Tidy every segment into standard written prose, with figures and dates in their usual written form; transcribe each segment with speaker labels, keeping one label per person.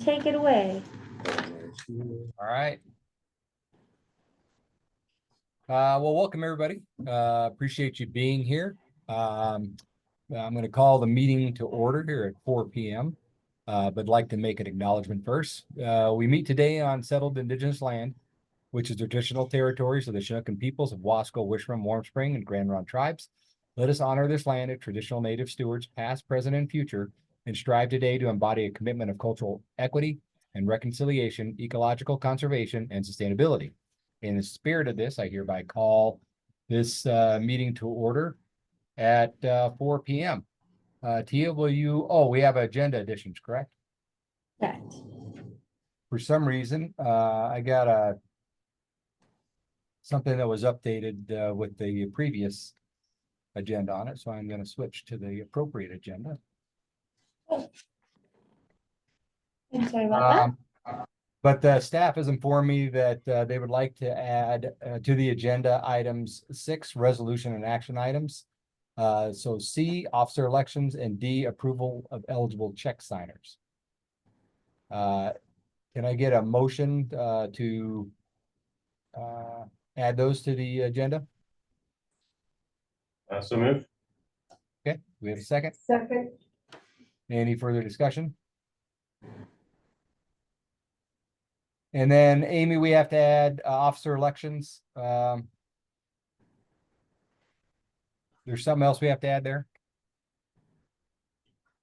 Speaker 1: Take it away.
Speaker 2: All right. Well, welcome everybody. Appreciate you being here. I'm going to call the meeting to order here at 4 p.m. But like to make an acknowledgement first. We meet today on settled indigenous land, which is traditional territories of the Chinook peoples of Wasco, Wishram, Warm Spring, and Grand Ronde tribes. Let us honor this land as traditional native stewards, past, present, and future, and strive today to embody a commitment of cultural equity and reconciliation, ecological conservation, and sustainability. In the spirit of this, I hereby call this meeting to order at 4 p.m. Tia, will you, we have agenda additions, correct?
Speaker 1: Correct.
Speaker 2: For some reason, I got something that was updated with the previous agenda on it, so I'm going to switch to the appropriate agenda.
Speaker 1: I'm sorry about
Speaker 2: that. But the staff has informed me that they would like to add to the agenda items 6 resolution and action items. So C, officer elections, and D, approval of eligible check signers. Can I get a motion to add those to the agenda?
Speaker 3: So moved.
Speaker 2: Okay, we have a second.
Speaker 1: Second.
Speaker 2: Any further discussion? And then Amy, we have to add officer elections. There's something else we have to add there?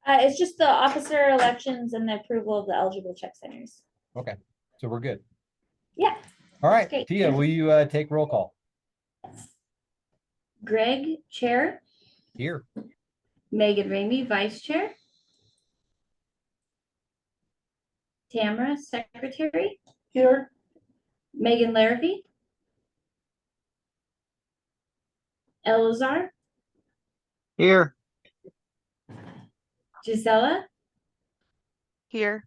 Speaker 1: It's just the officer elections and the approval of the eligible check signers.
Speaker 2: Okay, so we're good.
Speaker 1: Yeah.
Speaker 2: All right,
Speaker 1: great.
Speaker 2: Tia, will you take roll call?
Speaker 1: Greg, Chair.
Speaker 2: Here.
Speaker 1: Megan Ramey, Vice Chair. Tamara, Secretary. Here. Megan Larrabee. Elazar.
Speaker 4: Here.
Speaker 1: Gisela.
Speaker 4: Here.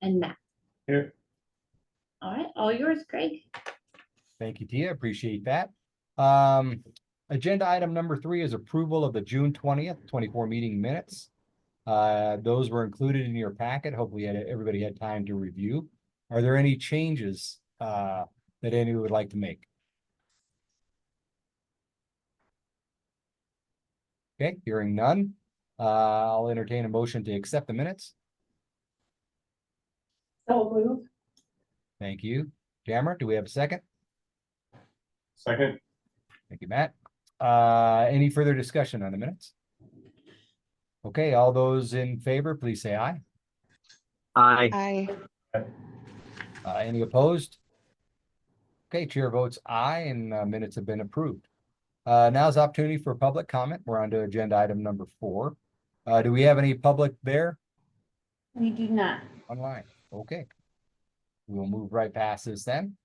Speaker 1: And Matt.
Speaker 3: Here.
Speaker 1: All right, all yours, Greg.
Speaker 2: Thank you, Tia. Appreciate that. Agenda item number 3 is approval of the June 20th, 24 meeting minutes. Those were included in your packet. Hopefully everybody had time to review. Are there any changes that anyone would like to make? Okay, hearing none. I'll entertain a motion to accept the minutes.
Speaker 1: So moved.
Speaker 2: Thank you. Jammer, do we have a second?
Speaker 3: Second.
Speaker 2: Thank you, Matt. Any further discussion on the minutes? Okay, all those in favor, please say aye.
Speaker 4: Aye.
Speaker 2: Any opposed? Okay, chair votes aye, and minutes have been approved. Now's the opportunity for public comment. We're on to agenda item number 4. Do we have any public there?
Speaker 1: We do not.
Speaker 2: Online. Okay. We'll move right past this then.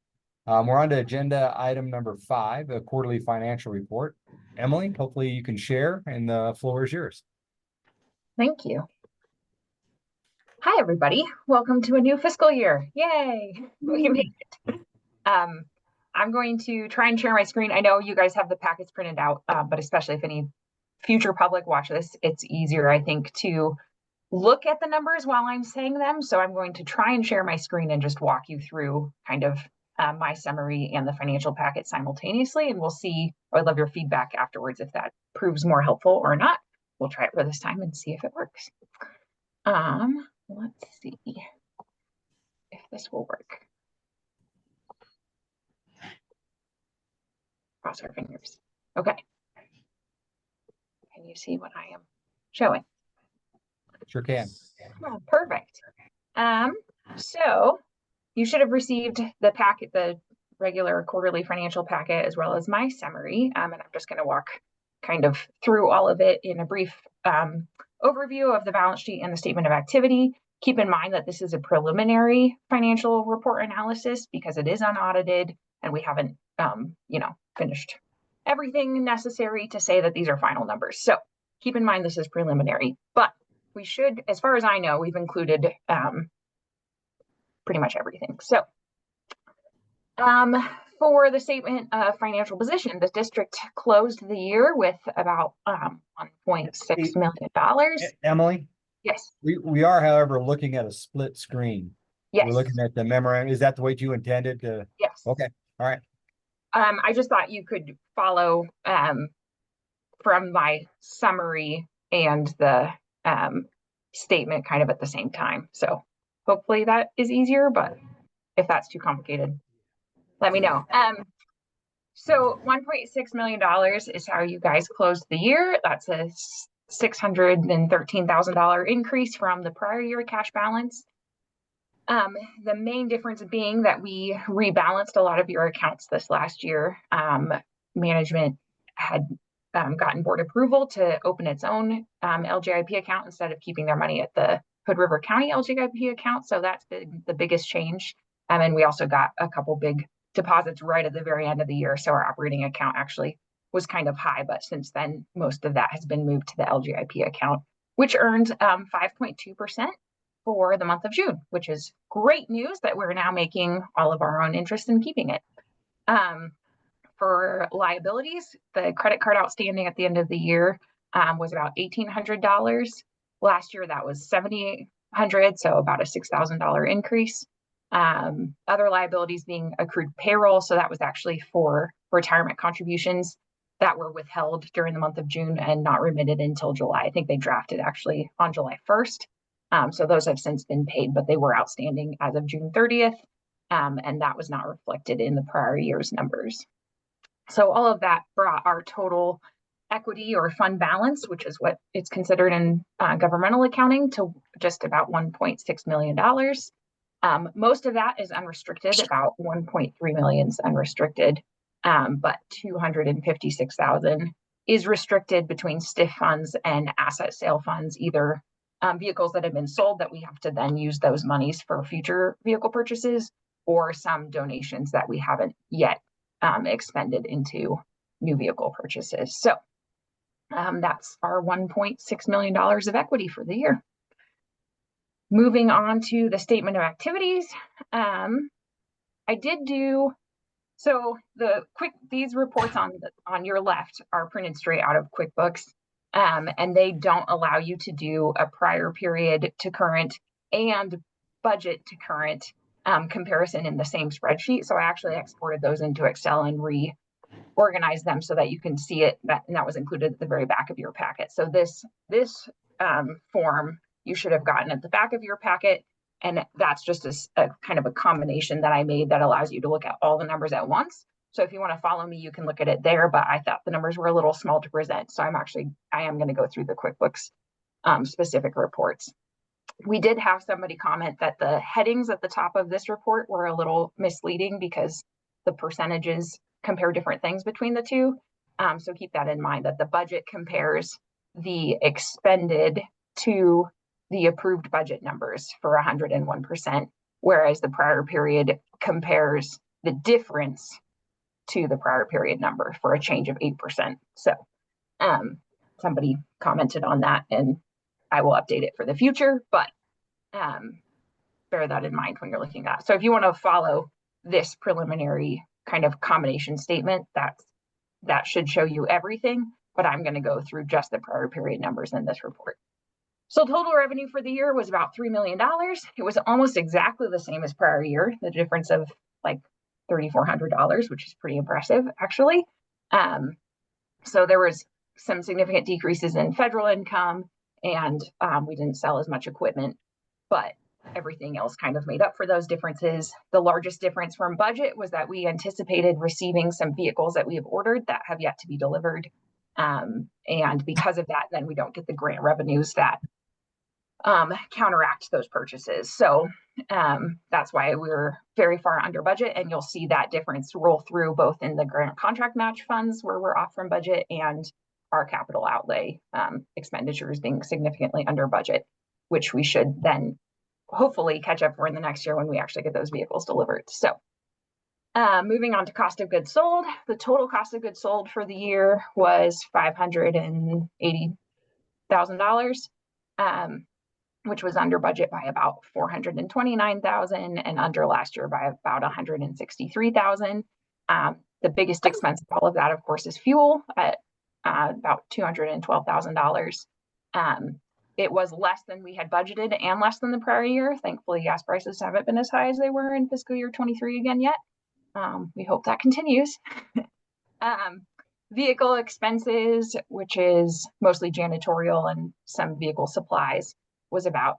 Speaker 2: We're on to agenda item number 5, a quarterly financial report. Emily, hopefully you can share, and the floor is yours.
Speaker 5: Thank you. Hi, everybody. Welcome to a new fiscal year. Yay! We made it. I'm going to try and share my screen. I know you guys have the packets printed out, but especially if any future public watch this, it's easier, I think, to look at the numbers while I'm saying them. So I'm going to try and share my screen and just walk you through kind of my summary and the financial packet simultaneously. And we'll see. I'd love your feedback afterwards if that proves more helpful or not. We'll try it for this time and see if it works. Let's see if this will work. Cross our fingers. Okay. Can you see what I am showing?
Speaker 2: Sure can.
Speaker 5: Oh, perfect. So you should have received the packet, the regular quarterly financial packet, as well as my summary. And I'm just going to walk kind of through all of it in a brief overview of the balance sheet and the statement of activity. Keep in mind that this is a preliminary financial report analysis because it is unaudited and we haven't, finished everything necessary to say that these are final numbers. So keep in mind this is preliminary, but we should, as far as I know, we've included pretty much everything. So for the statement of financial position, the district closed the year with about $1.6 million.
Speaker 2: Emily,
Speaker 5: Yes,
Speaker 2: We are, however, looking at a split screen.
Speaker 5: yes,
Speaker 2: We're looking at the memorandum. Is that the way you intended to?
Speaker 5: yes.
Speaker 2: Okay, all right.
Speaker 5: I just thought you could follow from my summary and the statement kind of at the same time. So hopefully that is easier, but if that's too complicated, let me know. So $1.6 million is how you guys closed the year. That's a $613,000 increase from the prior year cash balance. The main difference being that we rebalanced a lot of your accounts this last year. Management had gotten board approval to open its own LGIP account instead of keeping their money at the Hood River County LGIP account. So that's been the biggest change. And we also got a couple big deposits right at the very end of the year. So our operating account actually was kind of high, but since then, most of that has been moved to the LGIP account, which earned 5.2% for the month of June, which is great news that we're now making all of our own interest in keeping it. For liabilities, the credit card outstanding at the end of the year was about $1,800. Last year, that was $7,800, so about a $6,000 increase. Other liabilities being accrued payroll, so that was actually for retirement contributions that were withheld during the month of June and not remitted until July. I think they drafted actually on July 1st. So those have since been paid, but they were outstanding as of June 30th, and that was not reflected in the prior year's numbers. So all of that brought our total equity or fund balance, which is what it's considered in governmental accounting, to just about $1.6 million. Most of that is unrestricted, about 1.3 million is unrestricted, but 256,000 is restricted between STIF funds and asset sale funds, either vehicles that have been sold that we have to then use those monies for future vehicle purchases, or some donations that we haven't yet expended into new vehicle purchases. So that's our $1.6 million of equity for the year. Moving on to the statement of activities, I did do, so these reports on your left are printed straight out of QuickBooks, and they don't allow you to do a prior period to current and budget to current comparison in the same spreadsheet. So I actually exported those into Excel and reorganized them so that you can see it, and that was included at the very back of your packet. So this form you should have gotten at the back of your packet, and that's just a kind of a combination that I made that allows you to look at all the numbers at once. So if you want to follow me, you can look at it there, but I thought the numbers were a little small to present. So I am going to go through the QuickBooks specific reports. We did have somebody comment that the headings at the top of this report were a little misleading because the percentages compare different things between the two. So keep that in mind, that the budget compares the expended to the approved budget numbers for 101%, whereas the prior period compares the difference to the prior period number for a change of 8%. So somebody commented on that, and I will update it for the future, but bear that in mind when you're looking at it. So if you want to follow this preliminary kind of combination statement, that should show you everything, but I'm going to go through just the prior period numbers in this report. So total revenue for the year was about $3 million. It was almost exactly the same as prior year, the difference of like $3,400, which is pretty impressive, actually. So there was some significant decreases in federal income, and we didn't sell as much equipment, but everything else kind of made up for those differences. The largest difference from budget was that we anticipated receiving some vehicles that we have ordered that have yet to be delivered. And because of that, then we don't get the grant revenues that counteract those purchases. So that's why we're very far under budget, and you'll see that difference roll through both in the grant contract match funds where we're off from budget and our capital outlay expenditures being significantly under budget, which we should then hopefully catch up for in the next year when we actually get those vehicles delivered. So moving on to cost of goods sold, the total cost of goods sold for the year was $580,000, which was under budget by about $429,000 and under last year by about $163,000. The biggest expense of all of that, of course, is fuel at about $212,000. it was less than we had budgeted and less than the prior year. Thankfully, gas prices haven't been as high as they were in fiscal year 23 again yet. We hope that continues. Vehicle expenses, which is mostly janitorial and some vehicle supplies, was about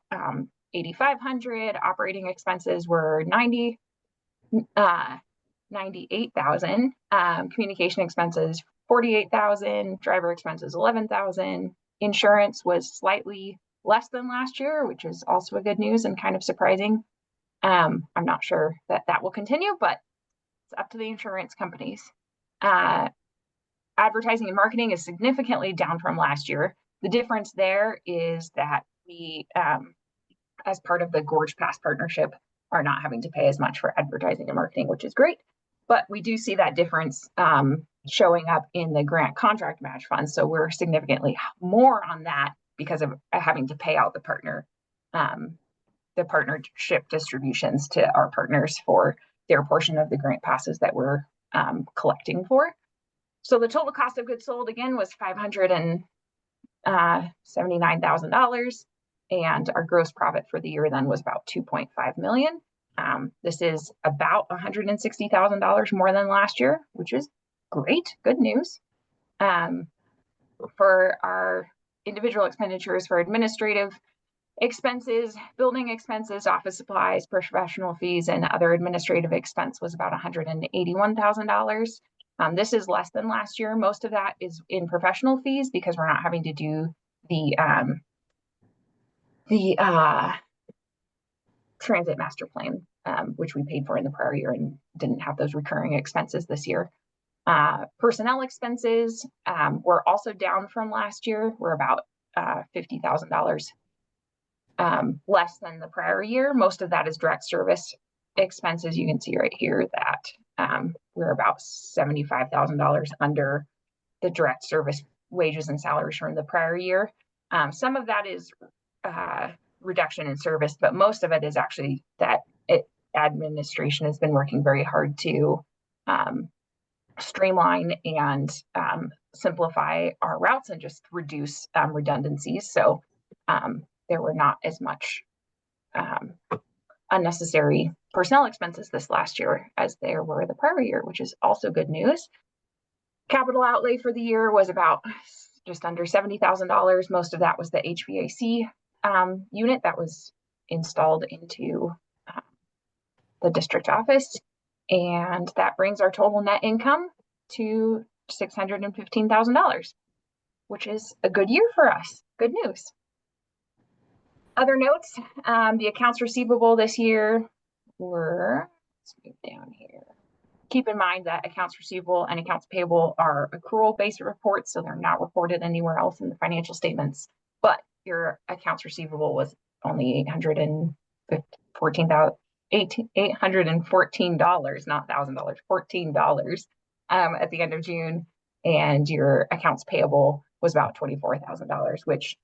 Speaker 5: 8,500. Operating expenses were 98,000. Communication expenses 48,000. Driver expenses 11,000. Insurance was slightly less than last year, which is also a good news and kind of surprising. I'm not sure that will continue, but it's up to the insurance companies. Advertising and marketing is significantly down from last year. The difference there is that we, as part of the Gorge Pass partnership, are not having to pay as much for advertising and marketing, which is great. But we do see that difference showing up in the grant contract match fund. So we're significantly more on that because of having to pay out the partnership distributions to our partners for their portion of the grant passes that we're collecting for. So the total cost of goods sold again was $579,000, and our gross profit for the year then was about 2.5 million. This is about $160,000 more than last year, which is great, good news. For our individual expenditures for administrative expenses, building expenses, office supplies, professional fees, and other administrative expense was about $181,000. This is less than last year. Most of that is in professional fees because we're not having to do the transit master plan, which we paid for in the prior year and didn't have those recurring expenses this year. Personnel expenses were also down from last year. We're about $50,000 less than the prior year. Most of that is direct service expenses. You can see right here that we're about $75,000 under the direct service wages and salaries from the prior year. Some of that is reduction in service, but most of it is actually that administration has been working very hard to streamline and simplify our routes and just reduce redundancies. So there were not as much unnecessary personnel expenses this last year as there were the prior year, which is also good news. Capital outlay for the year was about just under $70,000. Most of that was the HVAC unit that was installed into the district office. And that brings our total net income to $615,000, which is a good year for us. Good news. Other notes, the accounts receivable this year were, let's move down here. Keep in mind that accounts receivable and accounts payable are accrual-based reports, so they're not reported anywhere else in the financial statements. But your accounts receivable was only $814, not $1,000, $14 at the end of June, and your accounts payable was about $24,000, which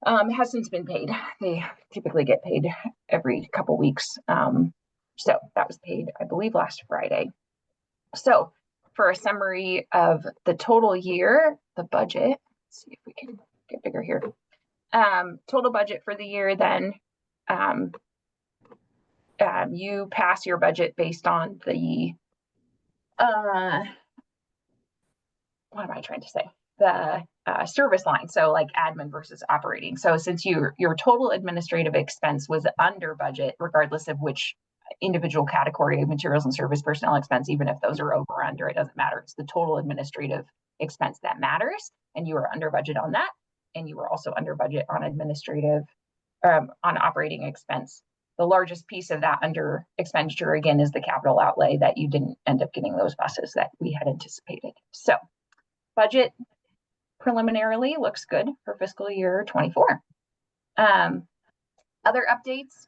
Speaker 5: has since been paid. They typically get paid every couple weeks. So that was paid, I believe, last Friday. So for a summary of the total year, the budget, let's see if we can get bigger here. Total budget for the year, then you pass your budget based on the, what am I trying to say? The service line, so like admin versus operating. So since your total administrative expense was under budget, regardless of which individual category of materials and service personnel expense, even if those are over or under, it doesn't matter. It's the total administrative expense that matters, and you were under budget on that, and you were also under budget on administrative, on operating expense. The largest piece of that under expenditure, again, is the capital outlay that you didn't end up getting those buses that we had anticipated. So budget preliminarily looks good for fiscal year 24. Other updates,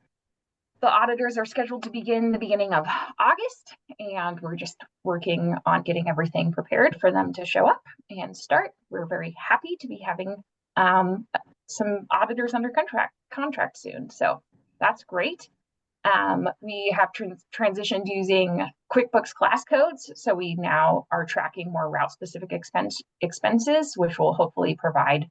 Speaker 5: the auditors are scheduled to begin the beginning of August, and we're just working on getting everything prepared for them to show up and start. We're very happy to be having some auditors under contract soon, so that's great. We have transitioned using QuickBooks class codes, so we now are tracking more route-specific expenses, which will hopefully provide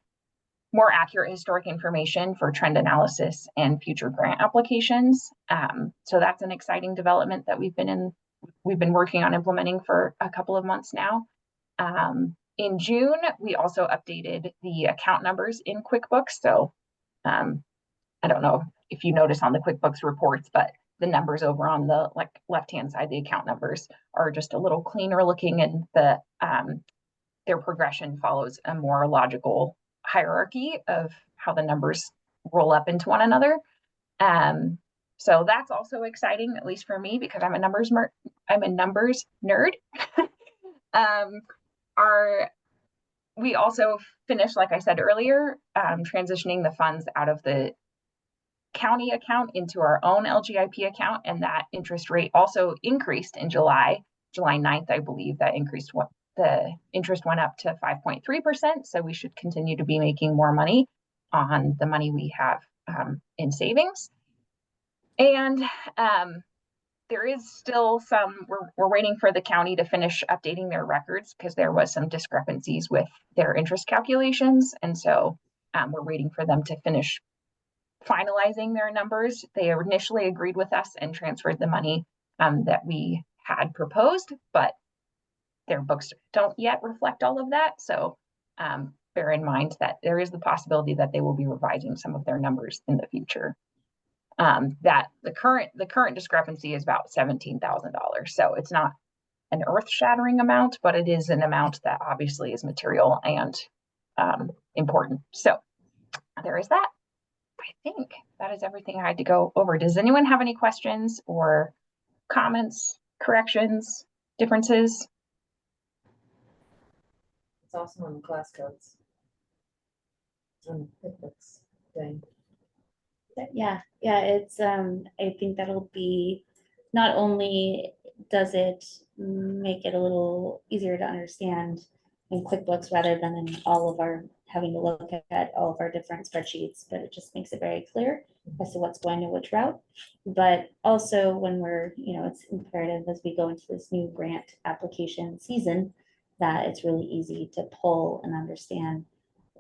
Speaker 5: more accurate historic information for trend analysis and future grant applications. So that's an exciting development that we've been working on implementing for a couple of months now. In June, we also updated the account numbers in QuickBooks. So I don't know if you notice on the QuickBooks reports, but the numbers over on the left-hand side, the account numbers are just a little cleaner looking, and their progression follows a more logical hierarchy of how the numbers roll up into one another. So that's also exciting, at least for me, because I'm a numbers nerd. We also finished, like I said earlier, transitioning the funds out of the county account into our own LGIP account, and that interest rate also increased in July 9th, I believe. That increased what the interest went up to 5.3%. So we should continue to be making more money on the money we have in savings. And there is still we're waiting for the county to finish updating their records because there was some discrepancies with their interest calculations. And so we're waiting for them to finish finalizing their numbers. They initially agreed with us and transferred the money that we had proposed, but their books don't yet reflect all of that. So bear in mind that there is the possibility that they will be revising some of their numbers in the future. That the current discrepancy is about $17,000. So it's not an earth-shattering amount, but it is an amount that obviously is material and important. So there is that. I think that is everything I had to go over. Does anyone have any questions or comments, corrections, differences?
Speaker 6: It's awesome on the class codes. On QuickBooks thing.
Speaker 1: Yeah, it's I think that'll be, not only does it make it a little easier to understand in QuickBooks rather than in all of our having to look at all of our different spreadsheets, but it just makes it very clear as to what's going to which route. But also when we're, it's imperative as we go into this new grant application season that it's really easy to pull and understand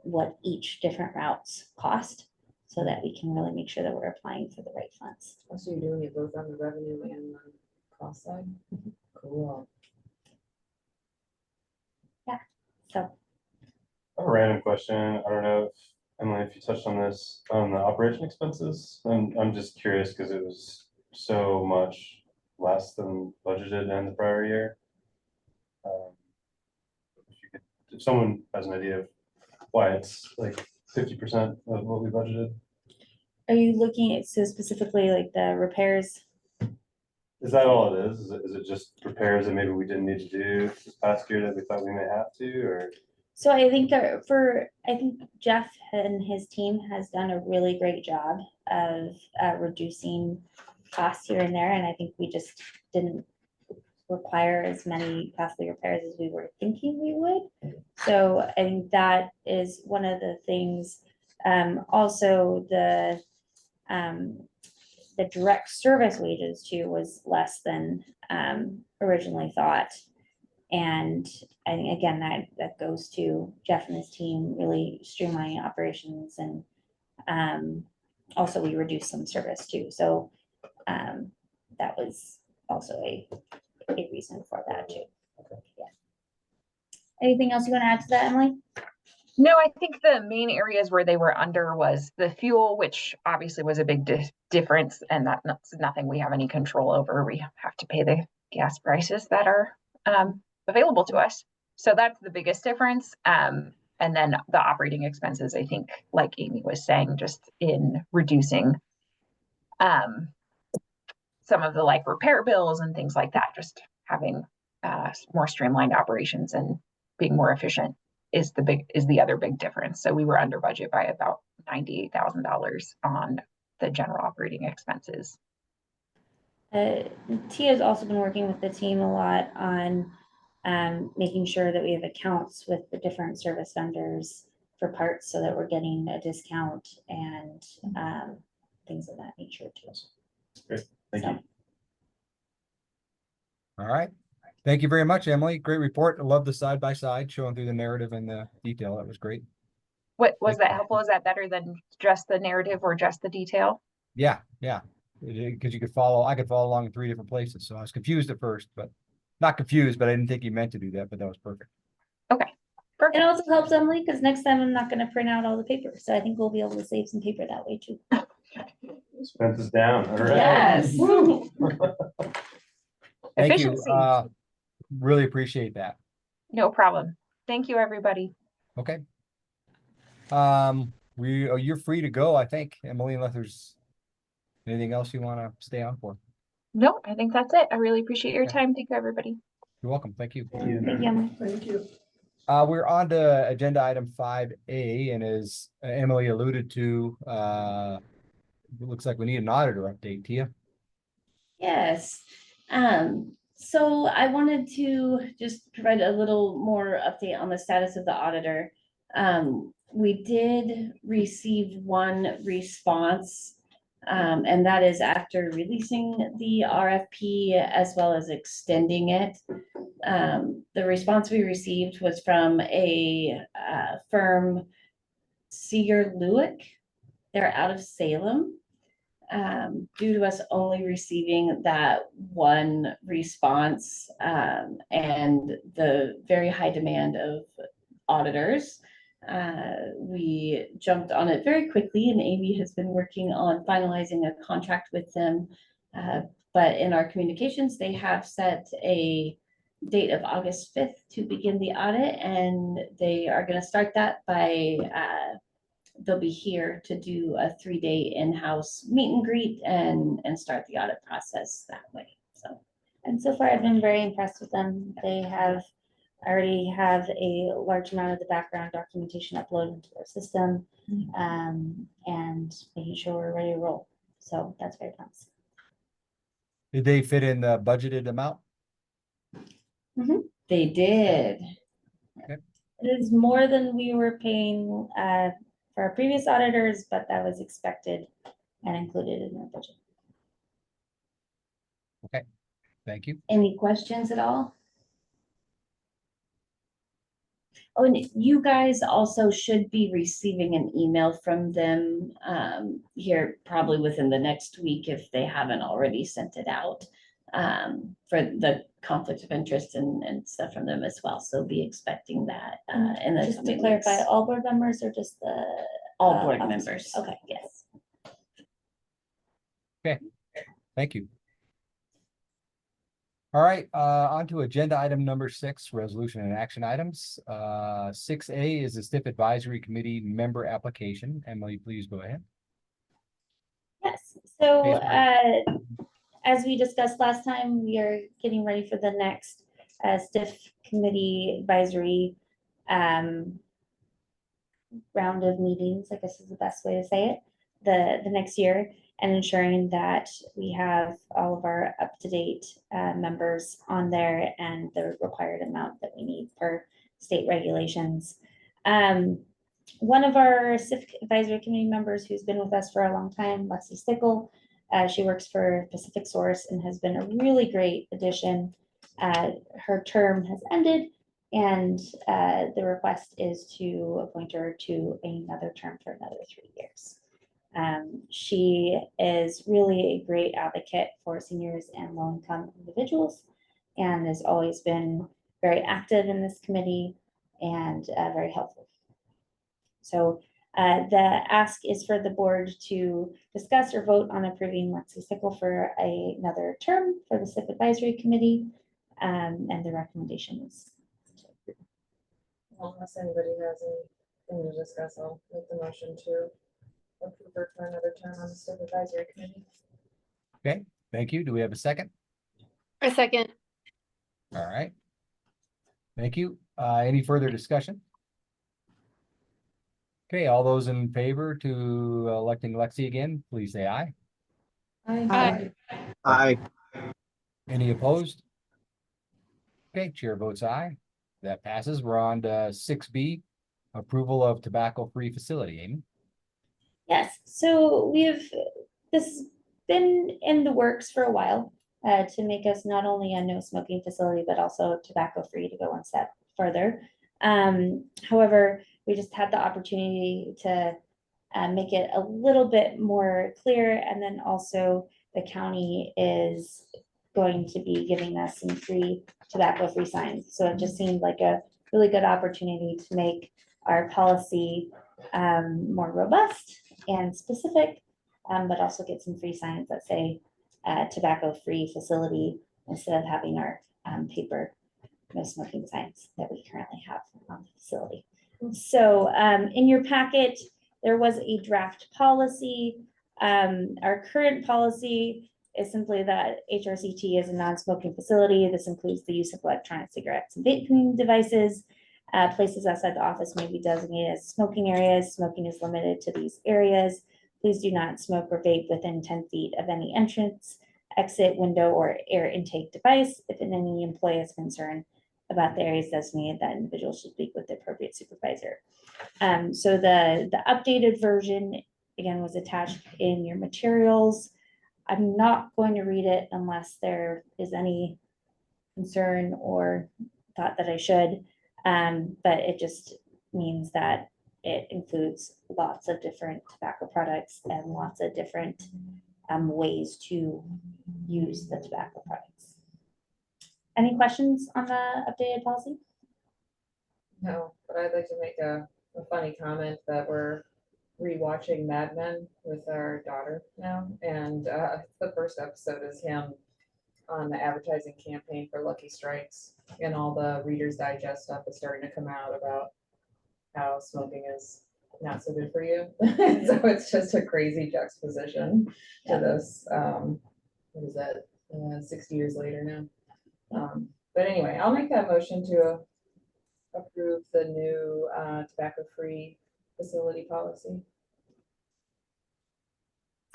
Speaker 1: what each different routes cost, so that we can really make sure that we're applying for the right funds.
Speaker 6: So you're doing it both on the revenue and on the cost side? Cool.
Speaker 1: So
Speaker 3: A random question. I don't know if Emily, if you touched on this on the operation expenses. I'm just curious because it was so much less than budgeted in the prior year. If someone has an idea of why it's like 50% of what we budgeted.
Speaker 1: are you looking at, so specifically like the repairs?
Speaker 3: Is that all it is? Is it just repairs that maybe we didn't need to do this past year that we thought we may have to, or?
Speaker 1: So I think I think Jeff and his team has done a really great job of reducing costs here and there. And I think we just didn't require as many costly repairs as we were thinking we would. So I think that is one of the things. Also the direct service wages too was less than originally thought. And I think, again, that goes to Jeff and his team really streamlining operations, and also we reduced some service too. So that was also a reason for that too. Yeah. Anything else you want to add to that, Emily?
Speaker 5: No, I think the main areas where they were under was the fuel, which obviously was a big difference, and that's nothing we have any control over. We have to pay the gas prices that are available to us. So that's the biggest difference. And then the operating expenses, I think, like Amy was saying, just in reducing some of the repair bills and things like that, just having more streamlined operations and being more efficient is the other big difference. So we were under budget by about $98,000 on the general operating expenses.
Speaker 1: Tia's also been working with the team a lot on making sure that we have accounts with the different service vendors for parts so that we're getting a discount and things of that nature too.
Speaker 3: Great. Thank you.
Speaker 2: All right. Thank you very much, Emily. Great report. I love the side-by-side showing through the narrative and the detail. That was great.
Speaker 5: What was that helpful? Is that better than just the narrative or just the detail?
Speaker 2: Yeah, because you could follow, I could follow along in 3 different places. So I was confused at first, but not confused, but I didn't think you meant to do that, but that was perfect.
Speaker 5: Okay,
Speaker 1: It
Speaker 5: perfect.
Speaker 1: also helps Emily because next time I'm not gonna print out all the paper, so I think we'll be able to save some paper that way too.
Speaker 3: Spent this down, all right.
Speaker 1: Yes.
Speaker 2: Thank you.
Speaker 5: Efficiency.
Speaker 2: Really appreciate that.
Speaker 5: No problem. Thank you, everybody.
Speaker 2: Okay. You're free to go, I think, Emily, unless there's anything else you want to stay on for.
Speaker 5: No, I think that's it. I really appreciate your
Speaker 2: Okay.
Speaker 5: time. Thank you, everybody.
Speaker 2: You're welcome. Thank you.
Speaker 1: Thank you.
Speaker 6: Thank you.
Speaker 2: We're on to agenda item 5A, and as Emily alluded to, it looks like we need an auditor update, Tia.
Speaker 1: Yes, so I wanted to just provide a little more update on the status of the auditor. We did receive one response, and that is after releasing the RFP as well as extending it. The response we received was from a firm, Seeger Lewick. They're out of Salem. Due to us only receiving that one response, and the very high demand of auditors, we jumped on it very quickly, and Amy has been working on finalizing a contract with them. But in our communications, they have set a date of August 5th to begin the audit, and they are going to start that by they'll be here to do a 3-day in-house meet and greet and start the audit process that way. So, and so far I've been very impressed with them. They already have a large amount of the background documentation uploaded into their system, and making sure we're ready to roll. So that's very promising.
Speaker 2: Did they fit in the budgeted amount?
Speaker 1: They did.
Speaker 2: Okay.
Speaker 1: It is more than we were paying for our previous auditors, but that was expected and included in our budget.
Speaker 2: Okay, thank you.
Speaker 1: Any questions at all? Oh, and you guys also should be receiving an email from them here probably within the next week if they haven't already sent it out, for the conflict of interest and stuff from them as well. So be expecting that. And just to clarify, all board members or just the all board members? Okay, yes.
Speaker 2: Okay, thank you. All right, on to agenda item number 6, resolution and action items. 6A is the STIF Advisory Committee member application. Emily, please go ahead.
Speaker 1: Yes, so as we discussed last time, we are getting ready for the next STIF committee advisory round of meetings, I guess is the best way to say it, the next year, and ensuring that we have all of our up-to-date members on there and the required amount that we need per state regulations. One of our SIF advisory committee members who's been with us for a long time, Lexi Stickle, she works for Pacific Source and has been a really great addition. Her term has ended, and the request is to appoint her to another term for another 3 years. She is really a great advocate for seniors and low-income individuals and has always been very active in this committee and very helpful. So the ask is for the board to discuss or vote on approving Lexi Sickle for another term for the SIF Advisory Committee, and the recommendation is.
Speaker 6: Unless anybody has anything to discuss, I'll make the motion to approve her for another term on the STIF Advisory Committee.
Speaker 2: Okay, thank you. Do we have a second?
Speaker 7: A second.
Speaker 2: All right. Thank you. Any further discussion? Okay, all those in favor to electing Lexi again, please say aye.
Speaker 7: Aye.
Speaker 4: Aye.
Speaker 2: Any opposed? Okay, chair votes aye. That passes. We're on to 6B, approval of tobacco-free facility. Amy?
Speaker 1: Yes, so this has been in the works for a while to make us not only a no smoking facility, but also tobacco free to go one step further. However, we just had the opportunity to make it a little bit more clear. And then also the county is going to be giving us some free tobacco-free signs. So it just seemed like a really good opportunity to make our policy more robust and specific, but also get some free signs that say tobacco-free facility instead of having our paper no smoking signs that we currently have on the facility. So in your packet, there was a draft policy. Our current policy is simply that HRCT is a non-smoking facility. This includes the use of electronic cigarettes and vaping devices. Places outside the office may be designated as smoking areas. Smoking is limited to these areas. Please do not smoke or vape within 10 feet of any entrance, exit, window, or air intake device. If any employee is concerned about the areas designated, that individual should speak with the appropriate supervisor. So the updated version, again, was attached in your materials. I'm not going to read it unless there is any concern or thought that I should. But it just means that it includes lots of different tobacco products and lots of different ways to use the tobacco products. Any questions on the updated policy?
Speaker 6: No, but I'd like to make a funny comment that we're rewatching Mad Men with our daughter now, and the first episode is him on the advertising campaign for Lucky Strikes, and all the Reader's Digest stuff is starting to come out about how smoking is not so good for you. So it's just a crazy juxtaposition to this. What is that? 60 years later now. But anyway, I'll make that motion to approve the new tobacco-free facility policy.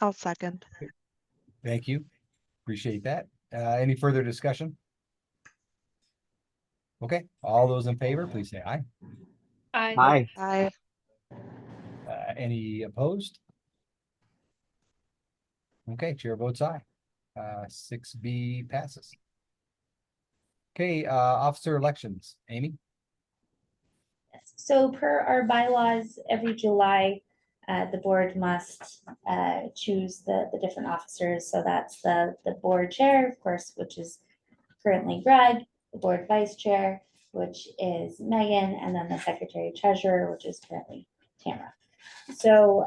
Speaker 4: I'll second.
Speaker 2: Thank you. Appreciate that. Any further discussion? Okay, all those in favor, please say aye.
Speaker 7: Aye.
Speaker 4: Aye.
Speaker 2: Any opposed? Okay, chair votes aye. 6B passes. Okay, officer elections. Amy?
Speaker 1: So per our bylaws, every July, the board must choose the different officers. So that's the board chair, of course, which is currently Greg, the board vice chair, which is Megan, and then the secretary treasurer, which is currently Tamara. So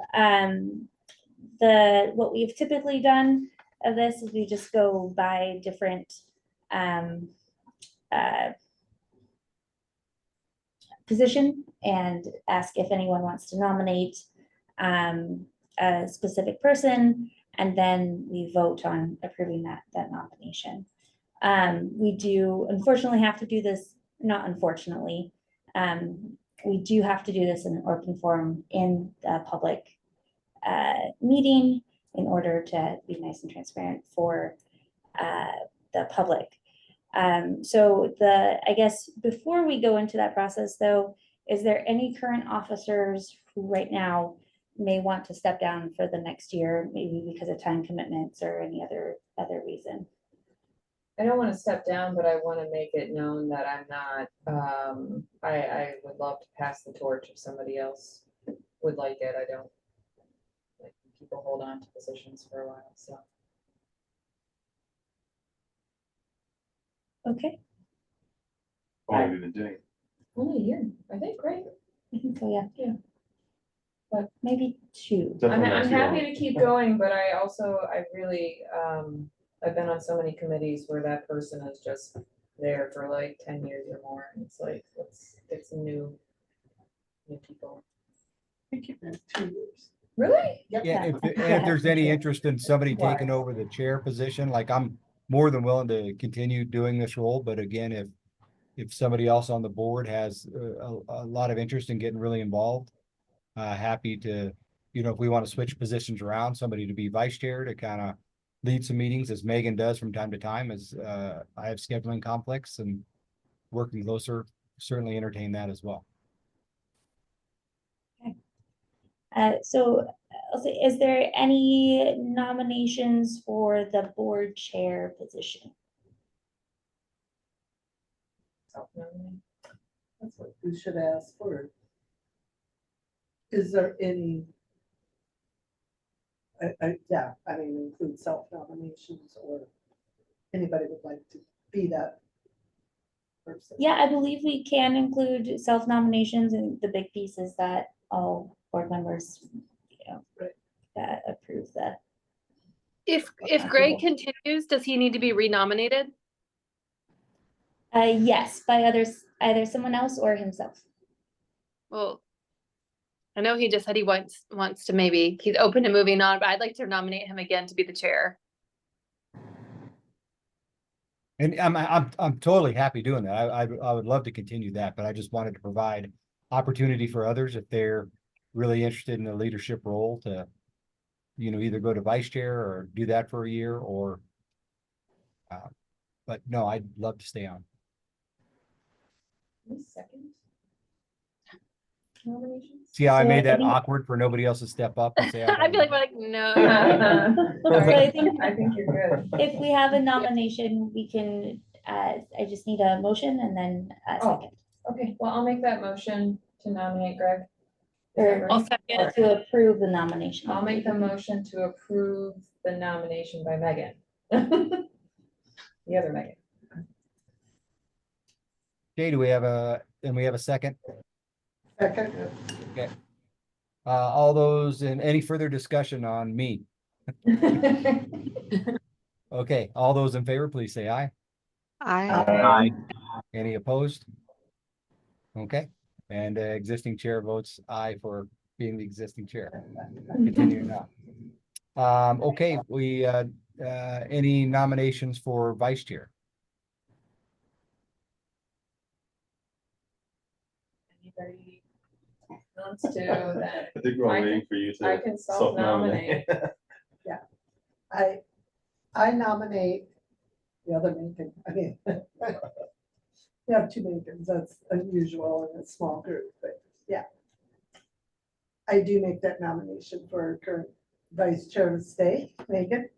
Speaker 1: what we've typically done of this is we just go by different position and ask if anyone wants to nominate a specific person, and then we vote on approving that nomination. We do unfortunately have to do this, not unfortunately, we do have to do this in an open forum in a public meeting in order to be nice and transparent for the public. So I guess before we go into that process though, is there any current officers who right now may want to step down for the next year, maybe because of time commitments or any other reason?
Speaker 6: I don't want to step down, but I want to make it known that I'm not, I would love to pass the torch if somebody else would like it. I don't like people hold on to positions for a while, so.
Speaker 1: Okay,
Speaker 3: How long have you been doing it?
Speaker 6: Only a year, I think, right?
Speaker 1: I think so, yeah.
Speaker 6: Yeah.
Speaker 1: But maybe 2.
Speaker 3: Definitely
Speaker 6: I'm
Speaker 3: not too
Speaker 6: happy
Speaker 3: long.
Speaker 6: to keep going, but I really, I've been on so many committees where that person is just there for like 10 years or more, and it's like, let's get some new people.
Speaker 8: I think you've been 2 years.
Speaker 6: Really?
Speaker 2: Yeah, if there's any interest in somebody taking over the chair position, like I'm more than willing to continue doing this role, but again, if somebody else on the board has a lot of interest in getting really involved, happy to, if we want to switch positions around, somebody to be vice chair to kind of lead some meetings, as Megan does from time to time, as I have scheduling conflicts and working closer, certainly entertain that as well.
Speaker 1: So I'll say, is there any nominations for the board chair position?
Speaker 6: Self-nominate.
Speaker 8: That's what we should ask for. Is there any? Yeah, I mean, include self-nominations or anybody would like to be that person.
Speaker 1: Yeah, I believe we can include self-nominations, and the big piece is that all board members, you know,
Speaker 8: Right.
Speaker 1: that approve that.
Speaker 7: If Greg continues, does he need to be renominated?
Speaker 1: Yes, by others, either someone else or himself.
Speaker 7: Well, I know he just said he wants to maybe, he's open to moving on, but I'd like to nominate him again to be the chair.
Speaker 2: And I'm totally happy doing that. I would love to continue that, but I just wanted to provide opportunity for others if they're really interested in a leadership role to, you know, either go to vice chair or do that for a year or. But no, I'd love to stay on.
Speaker 6: Second. Nominations?
Speaker 2: See how I
Speaker 1: So
Speaker 2: made
Speaker 1: I
Speaker 2: that
Speaker 1: think-
Speaker 2: awkward for nobody else to step up and say.
Speaker 7: I'd be like, no.
Speaker 1: So I think
Speaker 6: I think you're good.
Speaker 1: if we have a nomination, we can, I just need a motion and then a
Speaker 6: Oh.
Speaker 1: second.
Speaker 6: Okay, well, I'll make that motion to nominate Greg.
Speaker 1: Or-
Speaker 7: I'll second.
Speaker 1: Or to approve the nomination.
Speaker 6: I'll make the motion to approve the nomination by Megan. The other Megan.
Speaker 2: Okay, do we have a second?
Speaker 8: Second,
Speaker 2: All those in any further discussion on me? Okay, all those in favor, please say aye.
Speaker 4: Aye.
Speaker 2: Any opposed? Okay, and existing chair votes aye for being the existing chair. Continuing on. Okay, we any nominations for vice chair?
Speaker 6: Anybody wants to, then
Speaker 3: I think we're all
Speaker 6: I
Speaker 3: waiting
Speaker 6: can-
Speaker 3: for you
Speaker 6: I
Speaker 3: to
Speaker 6: can
Speaker 3: self-nominate.
Speaker 8: I nominate the other Megan. I mean, we have two Megans, that's unusual in a small group, but yeah. I do make that nomination for current vice chair to stay, Megan.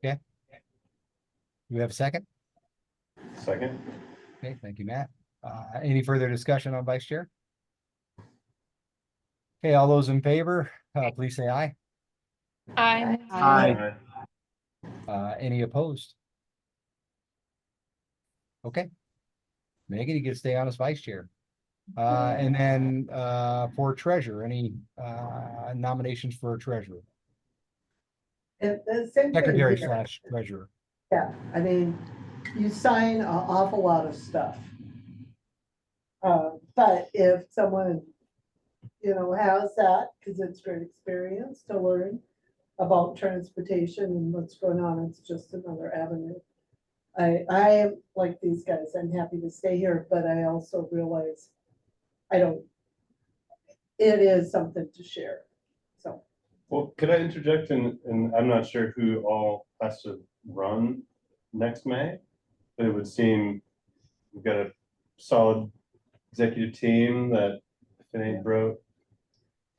Speaker 2: Do we have a second?
Speaker 3: Second.
Speaker 2: Okay, thank you, Matt. Any further discussion on vice chair? Okay, all those in favor, please say aye.
Speaker 7: Aye.
Speaker 2: Any opposed? Okay. Megan, you get to stay on as vice chair. And then for treasurer, any nominations for treasurer?
Speaker 8: And the same thing
Speaker 2: Secretary
Speaker 8: here.
Speaker 2: slash treasurer.
Speaker 8: Yeah, I mean, you sign an awful lot of stuff. But if someone, you know, has that, because it's great experience to learn about transportation and what's going on, it's just another avenue. I am like these guys, I'm happy to stay here, but I also realize it is something to share, so.
Speaker 3: Well, could I interject and I'm not sure who all has to run next May, but it would seem we've got a solid executive team that if it ain't broke,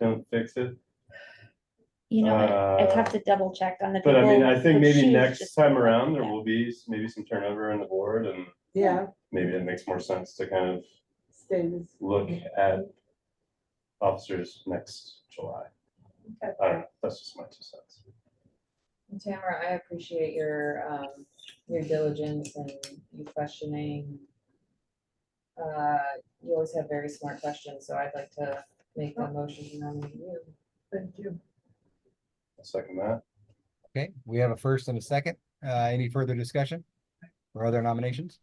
Speaker 3: don't fix it.
Speaker 1: You know, I'd have to double check on the.
Speaker 3: But I mean,
Speaker 1: people
Speaker 3: I think
Speaker 1: whose
Speaker 3: maybe
Speaker 1: shoes
Speaker 3: next
Speaker 1: just-
Speaker 3: time around, there
Speaker 1: Yeah.
Speaker 3: will be maybe some turnover in the board and
Speaker 8: Yeah,
Speaker 3: maybe it makes more sense to kind of
Speaker 8: stays.
Speaker 3: look at officers next July.
Speaker 8: Okay.
Speaker 3: I don't know, that's just my 2 cents.
Speaker 6: Tamara, I appreciate your diligence and you questioning. You always have very smart questions, so I'd like to make a motion to nominate you.
Speaker 8: Thank you.
Speaker 3: I'll second that.
Speaker 2: Okay, we have a first and a second. Any further discussion or other nominations?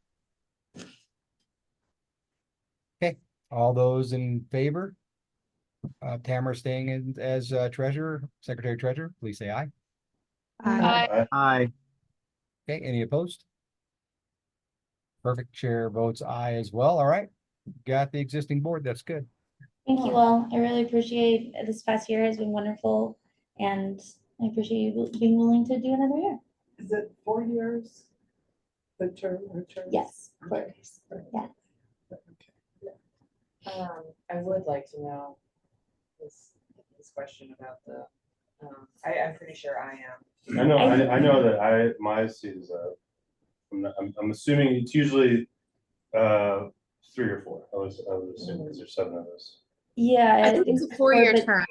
Speaker 2: Okay, all those in favor? Tamara staying in as treasurer, secretary treasurer, please say aye.
Speaker 4: Aye.
Speaker 2: Okay, any opposed? Perfect, chair votes aye as well. All right, got the existing board. That's good.
Speaker 1: Thank you all. I really appreciate this past year has been wonderful, and I appreciate you being willing to do another year.
Speaker 8: Is it 4 years? The term or term?
Speaker 1: Yes.
Speaker 8: Okay.
Speaker 1: Yeah.
Speaker 6: I would like to know this question about the, I'm pretty sure I am.
Speaker 3: I know that my seat is up. I'm assuming it's usually 3 or 4. I would assume because there's 7 of us.
Speaker 1: Yeah,
Speaker 7: I think it's a 4-year
Speaker 1: but-
Speaker 7: term.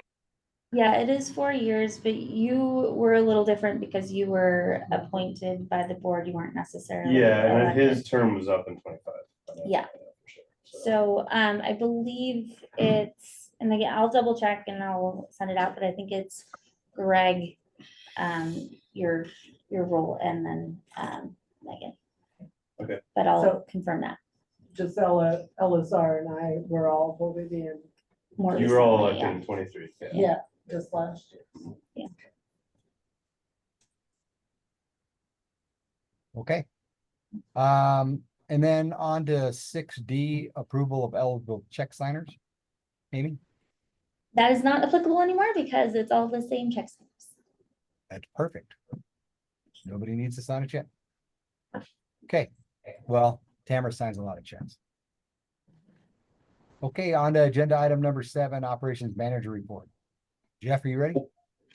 Speaker 1: Yeah, it is 4 years, but you were a little different because you were appointed by the board. You weren't necessarily
Speaker 3: Yeah, and then
Speaker 1: elected.
Speaker 3: his term was up in 25.
Speaker 1: Yeah. So I believe it's, and again, I'll double check and I'll send it out, but I think it's Greg, your role, and then Megan.
Speaker 3: Okay.
Speaker 1: But I'll
Speaker 8: So-
Speaker 1: confirm that
Speaker 8: Gisella, Elazar and I were all voted in,
Speaker 1: more.
Speaker 3: You were all
Speaker 1: recently,
Speaker 3: elected in 23.
Speaker 8: yeah, just last year.
Speaker 2: Okay. And then on to 6D, approval of eligible check signers. Amy,
Speaker 1: That is not applicable anymore because it's all the same check stamps.
Speaker 2: that's perfect. Nobody needs to sign a check. Okay, well, Tamara signs a lot of checks. Okay, on to agenda item number 7, operations manager report. Jeff, are you ready?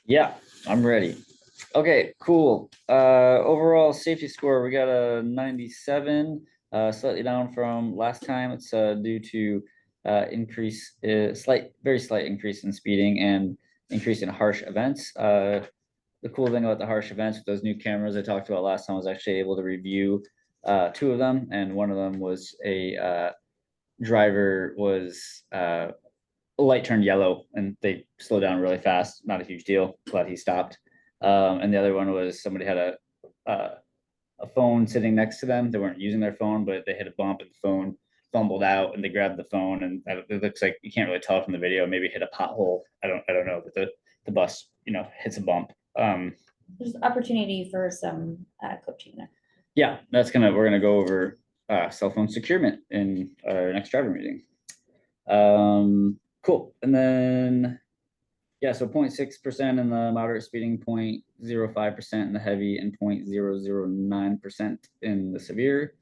Speaker 9: Yeah, I'm ready. Okay, cool. Overall safety score, we got a 97, slightly down from last time. It's due to very slight increase in speeding and increase in harsh events. The cool thing about the harsh events with those new cameras I talked about last time was actually able to review 2 of them, and one of them was a driver was light turned yellow and they slowed down really fast. Not a huge deal. Glad he stopped. And the other one was somebody had a phone sitting next to them. They weren't using their phone, but they hit a bump and the phone fumbled out and they grabbed the phone, and it looks like you can't really tell from the video. Maybe hit a pothole. I don't know, but the bus hits a bump.
Speaker 1: There's opportunity for some coaching there.
Speaker 9: Yeah, we're gonna go over cell phone securement in our next driver meeting. Cool. And then, yeah, so 0.6% in the moderate speeding, 0.05% in the heavy, and 0.009% in the severe.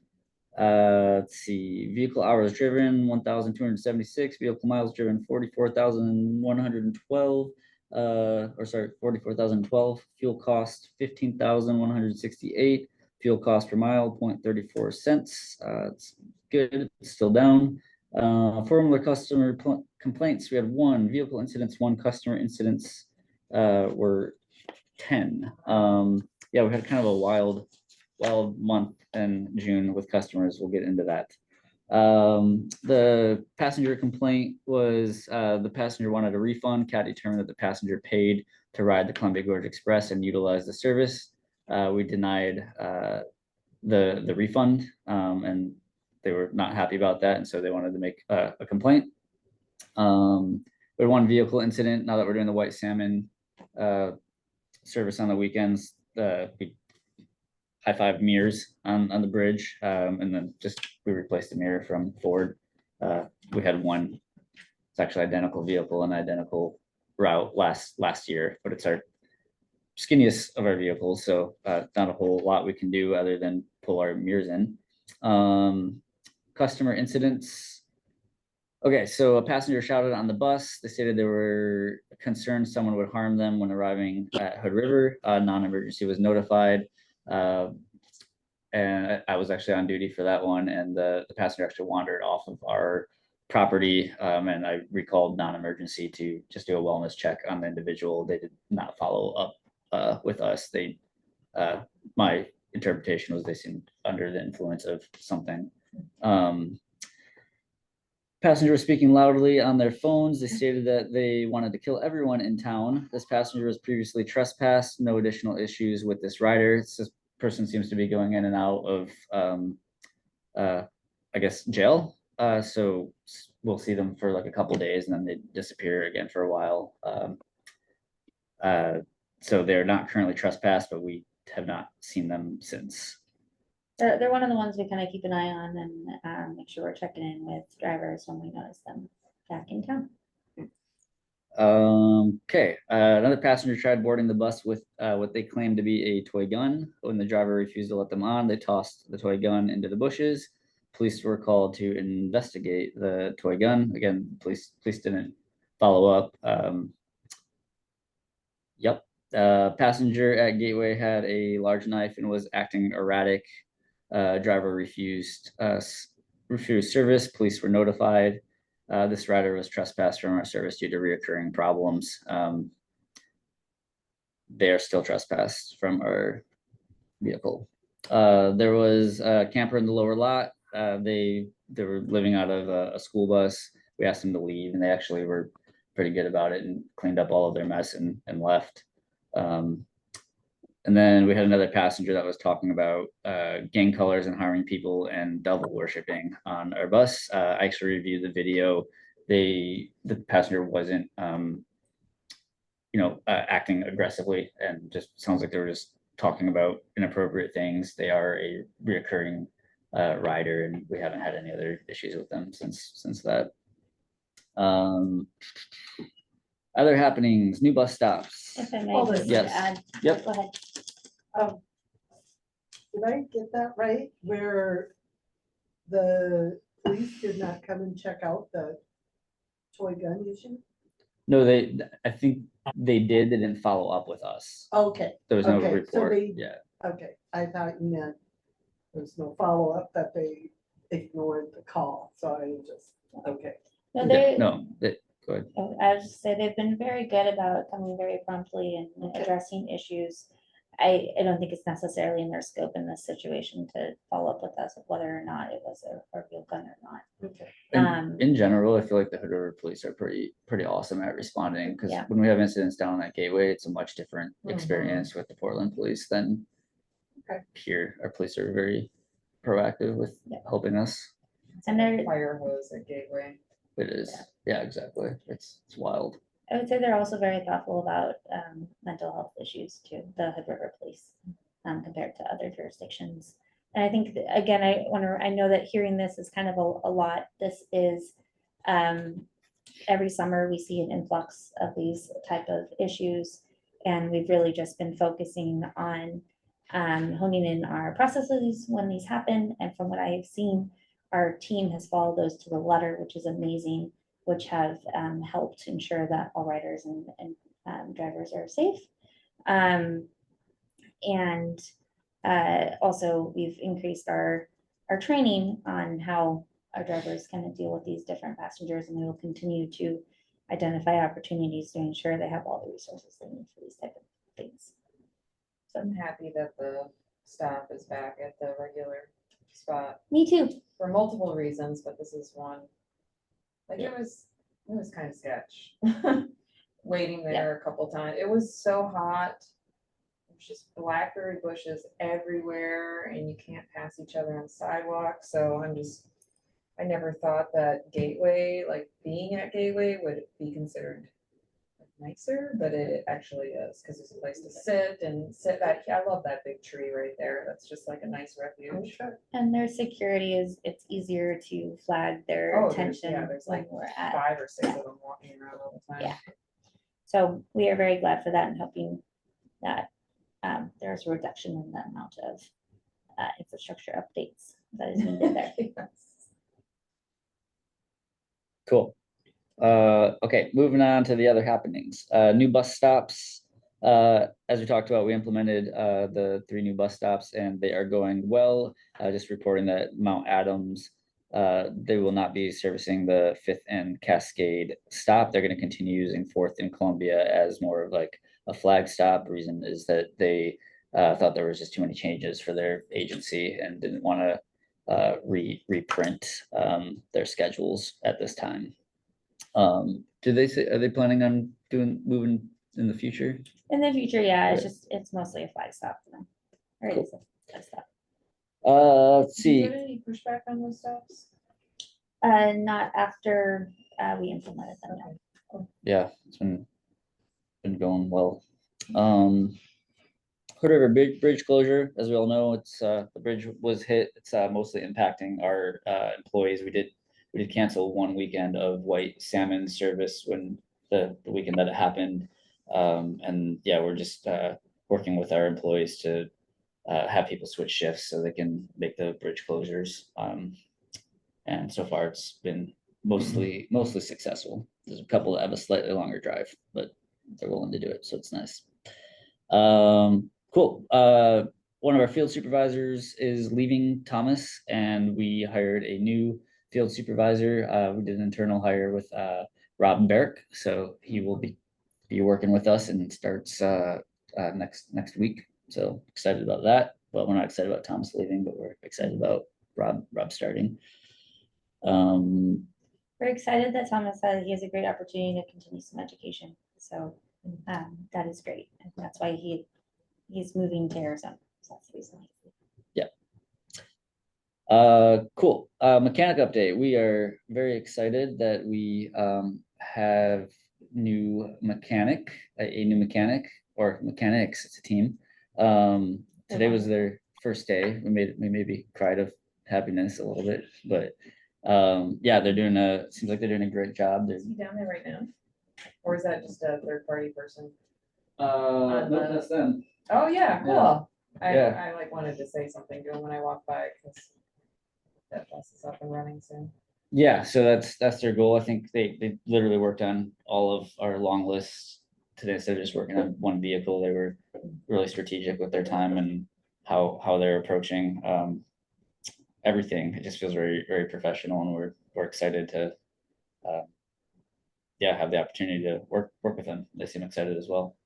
Speaker 9: Let's see, vehicle hours driven, 1,276, vehicle miles driven, 44,112. 44,012. Fuel cost, 15,168. Fuel cost per mile, 0.34 cents. It's good, it's still down. Formal customer complaints, we had 1 vehicle incidents, 1 customer incidents, were 10. Yeah, we had kind of a wild month in June with customers. We'll get into that. The passenger complaint was the passenger wanted a refund. CAT determined that the passenger paid to ride the Columbia Gorge Express and utilize the service. We denied the refund, and they were not happy about that, and so they wanted to make a complaint. We had 1 vehicle incident. Now that we're doing the white salmon service on the weekends, we high-five mirrors on the bridge, and then we replaced the mirror from Ford. We had 1. It's actually identical vehicle and identical route last year, but it's our skinniest of our vehicles, so not a whole lot we can do other than pull our mirrors in. Customer incidents. Okay, so a passenger shouted on the bus. They stated they were concerned someone would harm them when arriving at Hood River. Non-emergency was notified. And I was actually on duty for that one, and the passenger actually wandered off of our property, and I recalled non-emergency to just do a wellness check on the individual. They did not follow up with us. My interpretation was they seemed under the influence of something. Passenger was speaking loudly on their phones. They stated that they wanted to kill everyone in town. This passenger was previously trespassed. No additional issues with this rider. This person seems to be going in and out of, I guess, jail. So we'll see them for like a couple days, and then they disappear again for a while. So they're not currently trespassed, but we have not seen them since.
Speaker 1: They're one of the ones we kind of keep an eye on and make sure we're checking in with drivers when we notice them back in town.
Speaker 9: Okay, another passenger tried boarding the bus with what they claimed to be a toy gun. When the driver refused to let them on, they tossed the toy gun into the bushes. Police were called to investigate the toy gun. Again, police didn't follow up. Yep. Passenger at Gateway had a large knife and was acting erratic. Driver refused service. Police were notified. This rider was trespassed from our service due to reoccurring problems. They are still trespassed from our vehicle. There was a camper in the lower lot. They were living out of a school bus. We asked them to leave, and they actually were pretty good about it and cleaned up all of their mess and left. And then we had another passenger that was talking about gang colors and harming people and devil worshiping on our bus. I actually reviewed the video. The passenger wasn't, acting aggressively, and just sounds like they were just talking about inappropriate things. They are a reoccurring rider, and we haven't had any other issues with them since that. Other happenings, new bus stops.
Speaker 1: If I may
Speaker 8: Hold
Speaker 1: just
Speaker 8: it.
Speaker 9: Yes.
Speaker 1: add.
Speaker 9: Yep.
Speaker 1: Go ahead.
Speaker 8: Did I get that right? Where the police did not come and check out the toy gun issue?
Speaker 9: No, I think they did. They didn't follow up with us.
Speaker 8: Okay,
Speaker 9: There was no
Speaker 8: okay, so
Speaker 9: report.
Speaker 8: they-
Speaker 9: Yeah.
Speaker 8: okay. I thought you meant there's no follow-up, that they ignored the call. So I just, okay.
Speaker 1: No,
Speaker 9: Yeah,
Speaker 1: they,
Speaker 9: no, go ahead.
Speaker 1: I was just say they've been very good about coming very promptly and addressing issues. I don't think it's necessarily in their scope in this situation to follow up with us of whether or not it was a real gun or not.
Speaker 8: Okay.
Speaker 9: In general, I feel like the Hood River Police are pretty awesome at responding, because
Speaker 1: Yeah.
Speaker 9: when we have incidents down at Gateway, it's a much different
Speaker 6: Mhm.
Speaker 9: experience with the Portland Police than
Speaker 8: Okay.
Speaker 9: here. Our police are very proactive with
Speaker 1: Yeah.
Speaker 9: helping us.
Speaker 1: And they're,
Speaker 6: Fire hose at Gateway.
Speaker 9: It is, yeah, exactly. It's wild.
Speaker 1: I would say they're also very thoughtful about mental health issues too, the Hood River Police, compared to other jurisdictions. And I think, again, I know that hearing this is kind of a lot. This is, every summer we see an influx of these type of issues. And we've really just been focusing on honing in our processes when these happen. And from what I have seen, our team has followed those to the letter, which is amazing, which have helped ensure that all riders and drivers are safe. Also, we've increased our training on how our drivers kind of deal with these different passengers, and we will continue to identify opportunities to ensure they have all the resources they need for these type of things.
Speaker 6: So I'm happy that the stop is back at the regular spot
Speaker 1: Me too.
Speaker 6: for multiple reasons, but this is one. Like
Speaker 9: Yeah.
Speaker 6: it was kind of sketch. Waiting there a couple times. It was so hot. There's just blackberry bushes everywhere and you can't pass each other on sidewalks. So I never thought that Gateway, like being at Gateway would be considered nicer, but it actually is, because there's a place to sit. I love that big tree right there. That's just like a nice refuge.
Speaker 1: And their security it's easier to flag their
Speaker 6: Oh,
Speaker 1: attention
Speaker 6: there's
Speaker 1: when
Speaker 6: like
Speaker 1: we're at.
Speaker 6: 5 or 6 of them walking around all the time.
Speaker 1: Yeah. So we are very glad for that and hoping that there's a reduction in the amount of infrastructure updates that is needed there.
Speaker 6: Yes.
Speaker 9: Cool. Okay, moving on to the other happenings. New bus stops. As we talked about, we implemented the 3 new bus stops and they are going well. Just reporting that Mount Adams, they will not be servicing the 5th and Cascade stop. They're going to continue using 4th and Columbia as more of like a flag stop. Reason is that they thought there was just too many changes for their agency and didn't want to reprint their schedules at this time. Did they say, are they planning on moving in the future?
Speaker 1: In the future, yeah,
Speaker 9: Right.
Speaker 1: it's mostly a flag stop for them. Or it
Speaker 9: Cool.
Speaker 1: is a flag stop.
Speaker 9: Let's
Speaker 6: Did you
Speaker 9: see.
Speaker 6: get any pushback on those stops?
Speaker 1: Not after we implemented them. No.
Speaker 9: Yeah, it's been going well. Hood River bridge closure, as we all know, it's the bridge was hit. It's mostly impacting our employees. We did cancel 1 weekend of white salmon service when the weekend that it happened. And yeah, we're just working with our employees to have people switch shifts so they can make the bridge closures. And so far it's been mostly successful. There's a couple that have a slightly longer drive, but they're willing to do it, so it's nice. Cool. One of our field supervisors is leaving, Thomas, and we hired a new field supervisor. We did an internal hire with Rob Berg, so he will be working with us and starts next week. So excited about that. But we're not excited about Thomas leaving, but we're excited about Rob starting.
Speaker 1: We're excited that Thomas said he has a great opportunity to continue some education. So that is great. And that's why he's moving to Arizona. So that's the reason.
Speaker 9: Cool. Mechanic update. We are very excited that we have a new mechanic or mechanics. It's a team. Today was their first day. We maybe cried of happiness a little bit, but yeah, seems like they're doing a great job.
Speaker 6: Is he down there right now? Or is that just a third party person?
Speaker 9: No, that's them.
Speaker 6: Oh, yeah, cool.
Speaker 9: Yeah.
Speaker 6: I like wanted to say something to him when I walked by, because that bus is up and running soon.
Speaker 9: Yeah, so that's their goal. I think they literally worked on all of our long lists today instead of just working on one vehicle. They were really strategic with their time and how they're approaching everything. It just feels very, very professional, and we're excited to have the opportunity to work with them. They seem excited as well.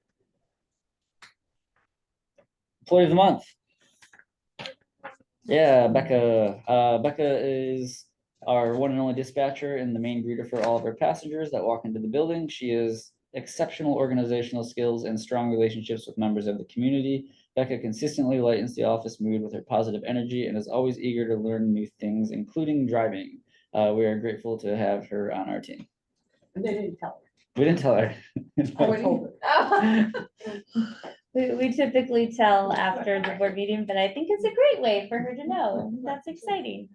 Speaker 9: Employee of the month. Yeah, Becca. Becca is our one and only dispatcher and the main greeter for all of our passengers that walk into the building. She has exceptional organizational skills and strong relationships with members of the community. Becca consistently lightens the office mood with her positive energy and is always eager to learn new things, including driving. We are grateful to have her on our team.
Speaker 8: And they didn't tell her.
Speaker 9: We didn't tell her.
Speaker 8: I told her.
Speaker 1: We typically tell after the board meeting, but I think it's a great way for her to know. That's exciting.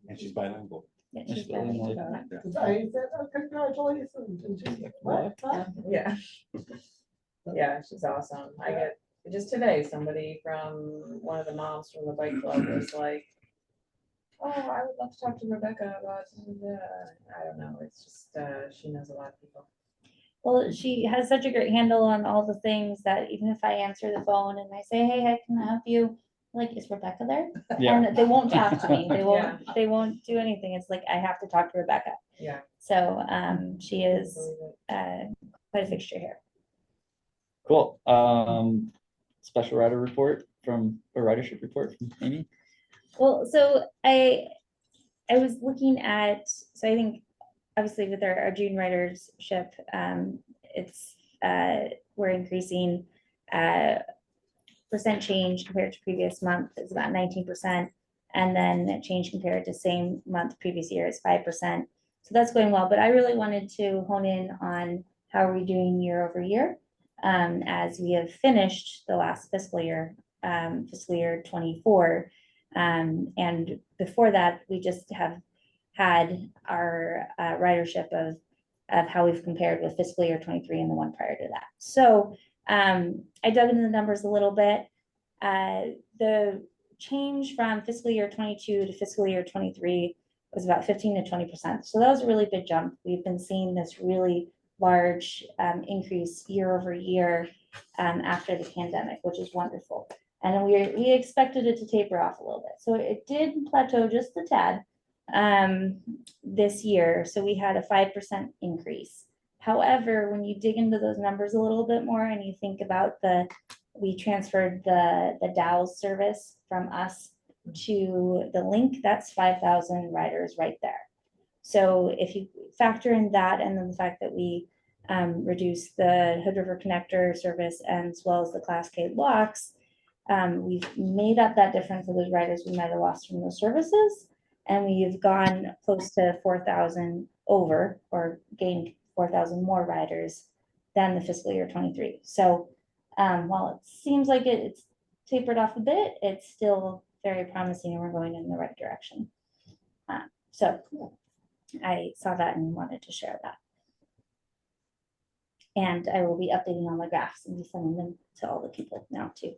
Speaker 3: And she's bilingual.
Speaker 1: Yeah, she's
Speaker 9: She's bilingual.
Speaker 1: bilingual.
Speaker 8: Because I said, oh, congratulations, and she's like, what? Huh?
Speaker 6: Yeah. Yeah, she's awesome. I get, just today, somebody from one of the moms from the bike club was like, oh, I would love to talk to Rebecca about, I don't know, it's just, she knows a lot of people.
Speaker 1: Well, she has such a great handle on all the things that even if I answer the phone and I say, hey, how can I help you? Like, is Rebecca there?
Speaker 9: Yeah.
Speaker 1: And they won't talk to me. They won't,
Speaker 6: Yeah.
Speaker 1: they won't do anything. It's like, I have to talk to Rebecca.
Speaker 6: Yeah.
Speaker 1: So she is
Speaker 6: Believe it.
Speaker 1: quite a fixture here.
Speaker 9: Cool. Special rider report from a ridership report from Amy.
Speaker 1: Well, so I was looking at, so I think obviously with our June ridership, it's we're increasing percent change compared to previous month is about 19%. And then change compared to same month previous year is 5%. So that's going well, but I really wanted to hone in on how are we doing year over year, as we have finished the last fiscal year 24. And before that, we just have had our ridership of how we've compared with fiscal year 23 and the one prior to that. So I dug into the numbers a little bit. The change from fiscal year 22 to fiscal year 23 was about 15 to 20%. So that was a really big jump. We've been seeing this really large increase year over year after the pandemic, which is wonderful. And then we expected it to taper off a little bit. So it did plateau just a tad this year. So we had a 5% increase. However, when you dig into those numbers a little bit more and you think about we transferred the Dow's service from us to the Link, that's 5,000 riders right there. So if you factor in that and then the fact that we reduced the Hood River Connector service as well as the Class K blocks, we've made up that difference of those riders we might have lost from those services. And we've gone close to 4,000 over or gained 4,000 more riders than the fiscal year 23. So while it seems like it's tapered off a bit, it's still very promising and we're going in the right direction. So I saw that and wanted to share that. And I will be updating on the graphs and be sending them to all the people now too.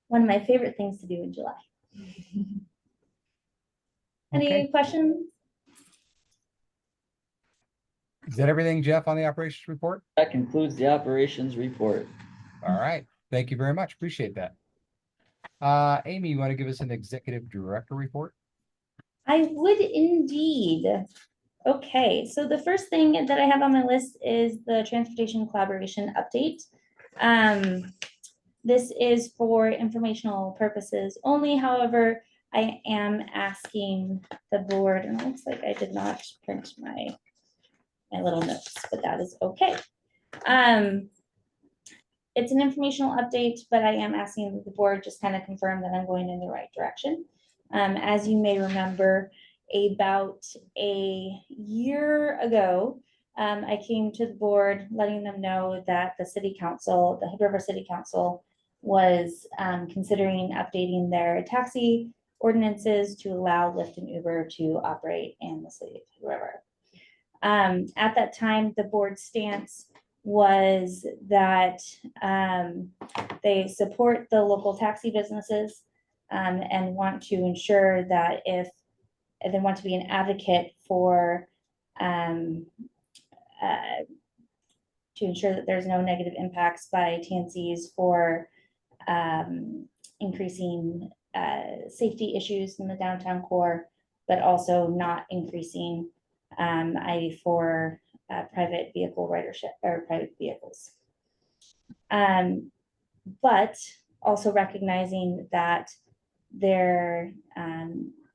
Speaker 1: One of my favorite things to do in July. Any questions?
Speaker 2: Is that everything, Jeff, on the operations report?
Speaker 9: That concludes the operations report.
Speaker 2: All right. Thank you very much. Appreciate that. Amy, you want to give us an executive director report?
Speaker 1: I would indeed. Okay, so the first thing that I have on my list is the transportation collaboration update. This is for informational purposes only. However, I am asking the board, and it looks like I did not print my little notes, but that is okay. It's an informational update, but I am asking the board just kind of confirm that I'm going in the right direction. As you may remember, about a year ago, I came to the board letting them know that the city council, the Hood River City Council, was considering updating their taxi ordinances to allow Lyft and Uber to operate in the city of Hood River. At that time, the board stance was that they support the local taxi businesses and want to ensure that if they want to be an advocate for to ensure that there's no negative impacts by TNCs for increasing safety issues in the downtown core, but also not increasing for private vehicle ridership or private vehicles. But also recognizing that there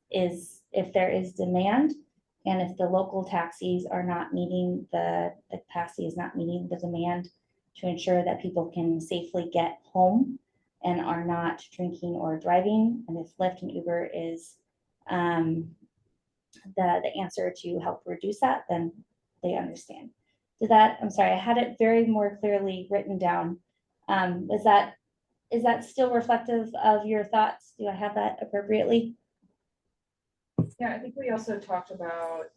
Speaker 1: is, if there is demand, and if the local taxis are not meeting the capacity is not meeting the demand to ensure that people can safely get home and are not drinking or driving, and if Lyft and Uber is the answer to help reduce that, then they understand. Did that, I'm sorry, I had it very more clearly written down. Is that still reflective of your thoughts? Do I have that appropriately?
Speaker 6: Yeah, I think we also talked about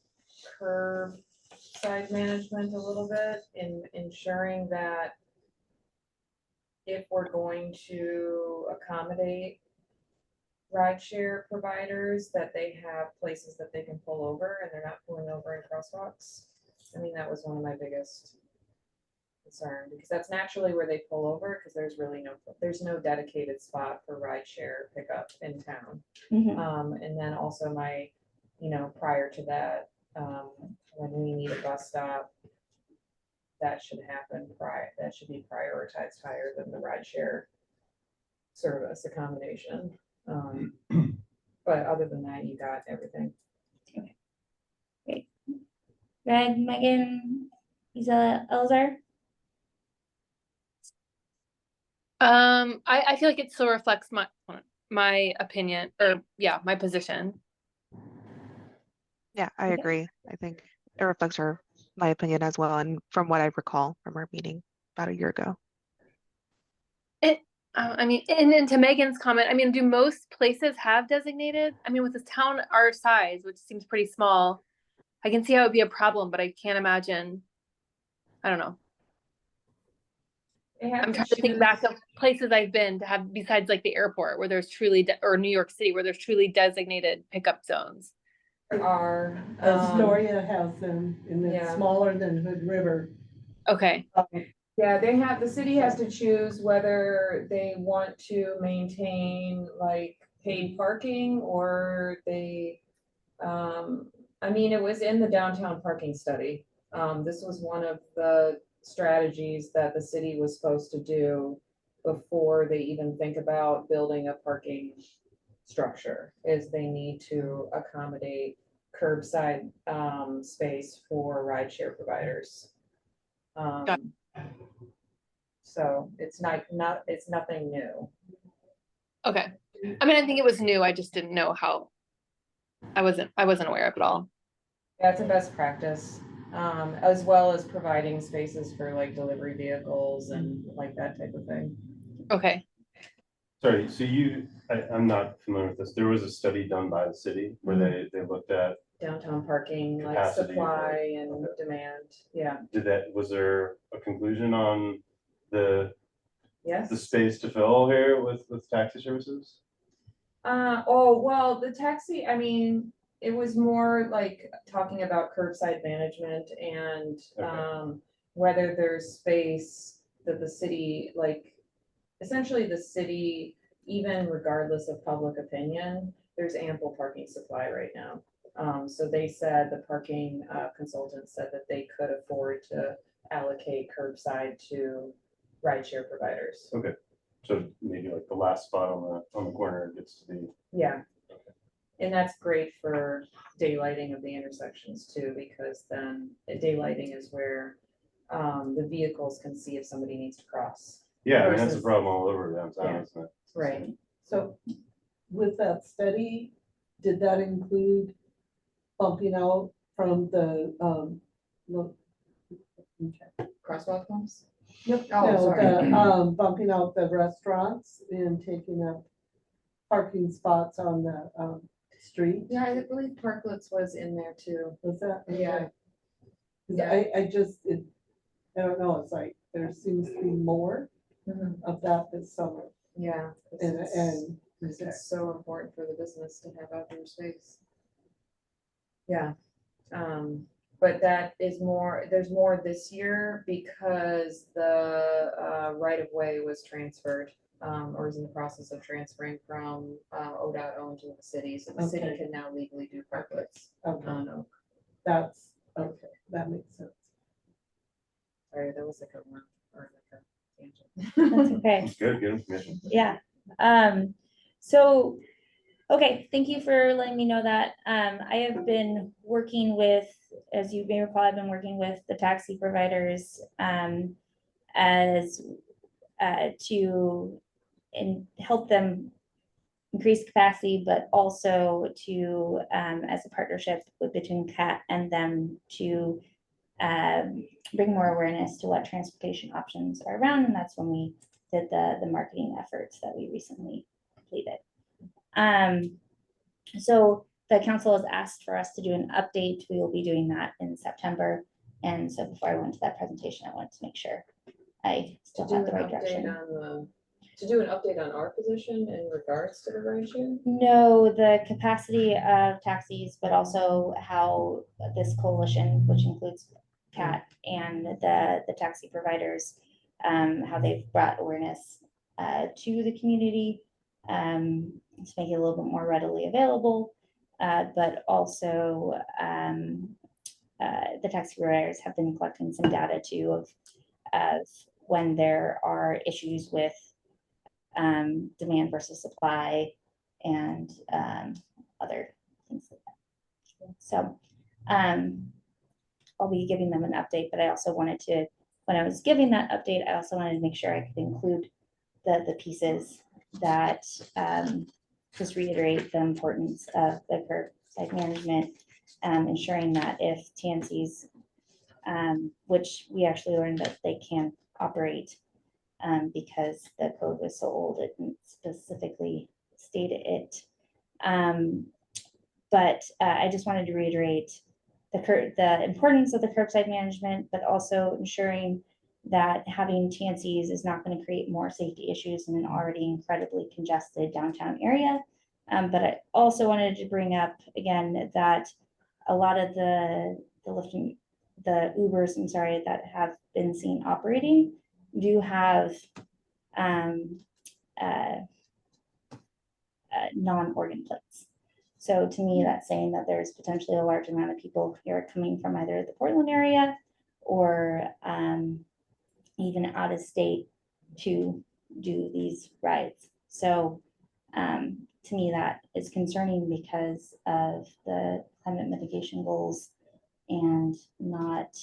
Speaker 6: curbside management a little bit in ensuring that if we're going to accommodate rideshare providers, that they have places that they can pull over and they're not pulling over in crosswalks. I mean, that was one of my biggest concern, because that's naturally where they pull over, because there's no dedicated spot for rideshare pickup in town. And then also prior to that, when we need a bus stop, that should happen that should be prioritized higher than the rideshare service accommodation. But other than that, you got everything.
Speaker 1: Okay. Great. Greg, Megan, Isla, Elzar?
Speaker 7: I feel like it still reflects my opinion, or yeah, my position.
Speaker 4: Yeah, I
Speaker 1: Okay.
Speaker 4: agree. I think it reflects my opinion as well, and from what I recall from our meeting about a year ago.
Speaker 7: I mean, and to Megan's comment, I mean, do most places have designated? I mean, with this town our size, which seems pretty small, I can see how it would be a problem, but I can't imagine. I don't know. I'm trying to think back of places I've been to have, besides like the airport, where there's truly, or New York City, where there's truly designated pickup zones.
Speaker 6: Are
Speaker 8: Astoria has them, and it's
Speaker 6: yeah.
Speaker 8: smaller than Hood River.
Speaker 7: Okay.
Speaker 6: Yeah, the city has to choose whether they want to maintain like paid parking, or they, I mean, it was in the downtown parking study. This was one of the strategies that the city was supposed to do before they even think about building a parking structure, is they need to accommodate curbside space for rideshare providers. So it's it's nothing new.
Speaker 7: Okay. I mean, I think it was new. I just didn't know how. I wasn't aware of it all.
Speaker 6: That's a best practice, as well as providing spaces for like delivery vehicles and like that type of thing.
Speaker 7: Okay.
Speaker 3: Sorry, so I'm not familiar with this. There was a study done by the city where they looked at
Speaker 6: Downtown parking, like
Speaker 3: capacity
Speaker 6: supply and demand. Yeah.
Speaker 3: was there a conclusion on the
Speaker 6: Yes.
Speaker 3: space to fill here with taxi services?
Speaker 6: Oh, well, the taxi, I mean, it was more like talking about curbside management and whether there's space that the city, like, essentially the city, even regardless of public opinion, there's ample parking supply right now. So they said, the parking consultant said that they could afford to allocate curbside to rideshare providers.
Speaker 3: Okay, so maybe like the last spot on the corner gets to be.
Speaker 6: Yeah. And that's great for daylighting of the intersections too, because then daylighting is where the vehicles can see if somebody needs to cross.
Speaker 3: Yeah, I mean, that's a
Speaker 6: Versus-
Speaker 3: problem all over downtown,
Speaker 6: Yeah.
Speaker 3: isn't it?
Speaker 6: Right.
Speaker 8: So with that study, did that include bumping out from the, look? Okay.
Speaker 6: Crosswalk homes?
Speaker 8: Yep,
Speaker 6: Oh,
Speaker 8: no,
Speaker 6: sorry.
Speaker 8: the, bumping out the restaurants and taking up parking spots on the, street?
Speaker 6: Yeah, I believe Parklets was in there too.
Speaker 8: Was that?
Speaker 6: Yeah.
Speaker 8: Okay. 'Cause
Speaker 6: Yeah.
Speaker 8: I just, I don't know, it's like, there seems to be more of that this summer.
Speaker 6: Yeah. 'cause
Speaker 8: And,
Speaker 6: it's-
Speaker 8: and,
Speaker 6: It's so important for the business to have outdoor space. Yeah, but that is more, there's more this year because the right of way was transferred. Or is in the process of transferring from ODOT owned to the city, so the city
Speaker 8: Okay.
Speaker 6: can now legally do parklets
Speaker 8: okay,
Speaker 6: on Oak.
Speaker 8: that's, okay, that makes sense.
Speaker 6: Sorry, that was like a run or like a tangent.
Speaker 1: That's okay.
Speaker 3: It's good, good information.
Speaker 1: Yeah. So, okay, thank you for letting me know that. I have been working with, as you may recall, I've been working with the taxi providers as to help them increase capacity, but also to as a partnership between CAT and them to bring more awareness to what transportation options are around, and that's when we did the marketing efforts that we recently completed. So the council has asked for us to do an update. We will be doing that in September. And so before I went to that presentation, I wanted to make sure I
Speaker 6: To
Speaker 1: still
Speaker 6: do
Speaker 1: have
Speaker 6: an
Speaker 1: the right
Speaker 6: update
Speaker 1: direction.
Speaker 6: on the, to do an update on our position in regards to the rideshare?
Speaker 1: No, the capacity of taxis, but also how this coalition, which includes CAT and the taxi providers, how they've brought awareness to the community, to make it a little bit more readily available, but also the taxi providers have been collecting some data too of when there are issues with demand versus supply and other things like that. So I'll be giving them an update, but I also wanted to, when I was giving that update, I also wanted to make sure I could include the pieces that just reiterate the importance of the curbside management, ensuring that if TNCs, which we actually learned that they can operate because the code was so old, it didn't specifically state it. But I just wanted to reiterate the importance of the curbside management, but also ensuring that having TNCs is not going to create more safety issues in an already incredibly congested downtown area. But I also wanted to bring up again that a lot of the lifting, the Ubers, I'm sorry, that have been seen operating do have non-organ plates. So to me, that's saying that there's potentially a large amount of people here coming from either the Portland area or even out of state to do these rides. So to me, that is concerning because of the climate mitigation goals and not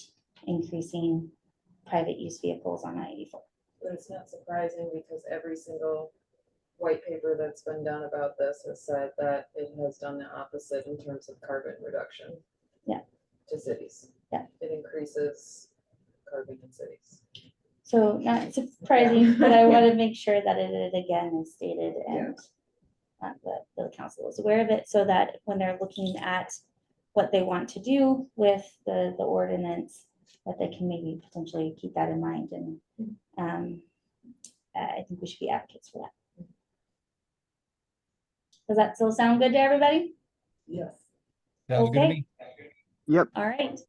Speaker 1: increasing private use vehicles on I-84.
Speaker 6: But it's not surprising because every single white paper that's been done about this has said that it has done the opposite in terms of carbon reduction.
Speaker 1: Yeah.
Speaker 6: To cities.
Speaker 1: Yeah.
Speaker 6: It increases carbon in cities.
Speaker 1: So not surprising, but I want to make sure that it again is stated and the council is aware of it so that when they're looking at what they want to do with the ordinance, that they can maybe potentially keep that in mind. And I think we should be advocates for that. Does that still sound good to everybody?
Speaker 8: Yes.
Speaker 2: Sounds good to
Speaker 1: Okay.
Speaker 2: me.
Speaker 10: Yep.
Speaker 1: All right.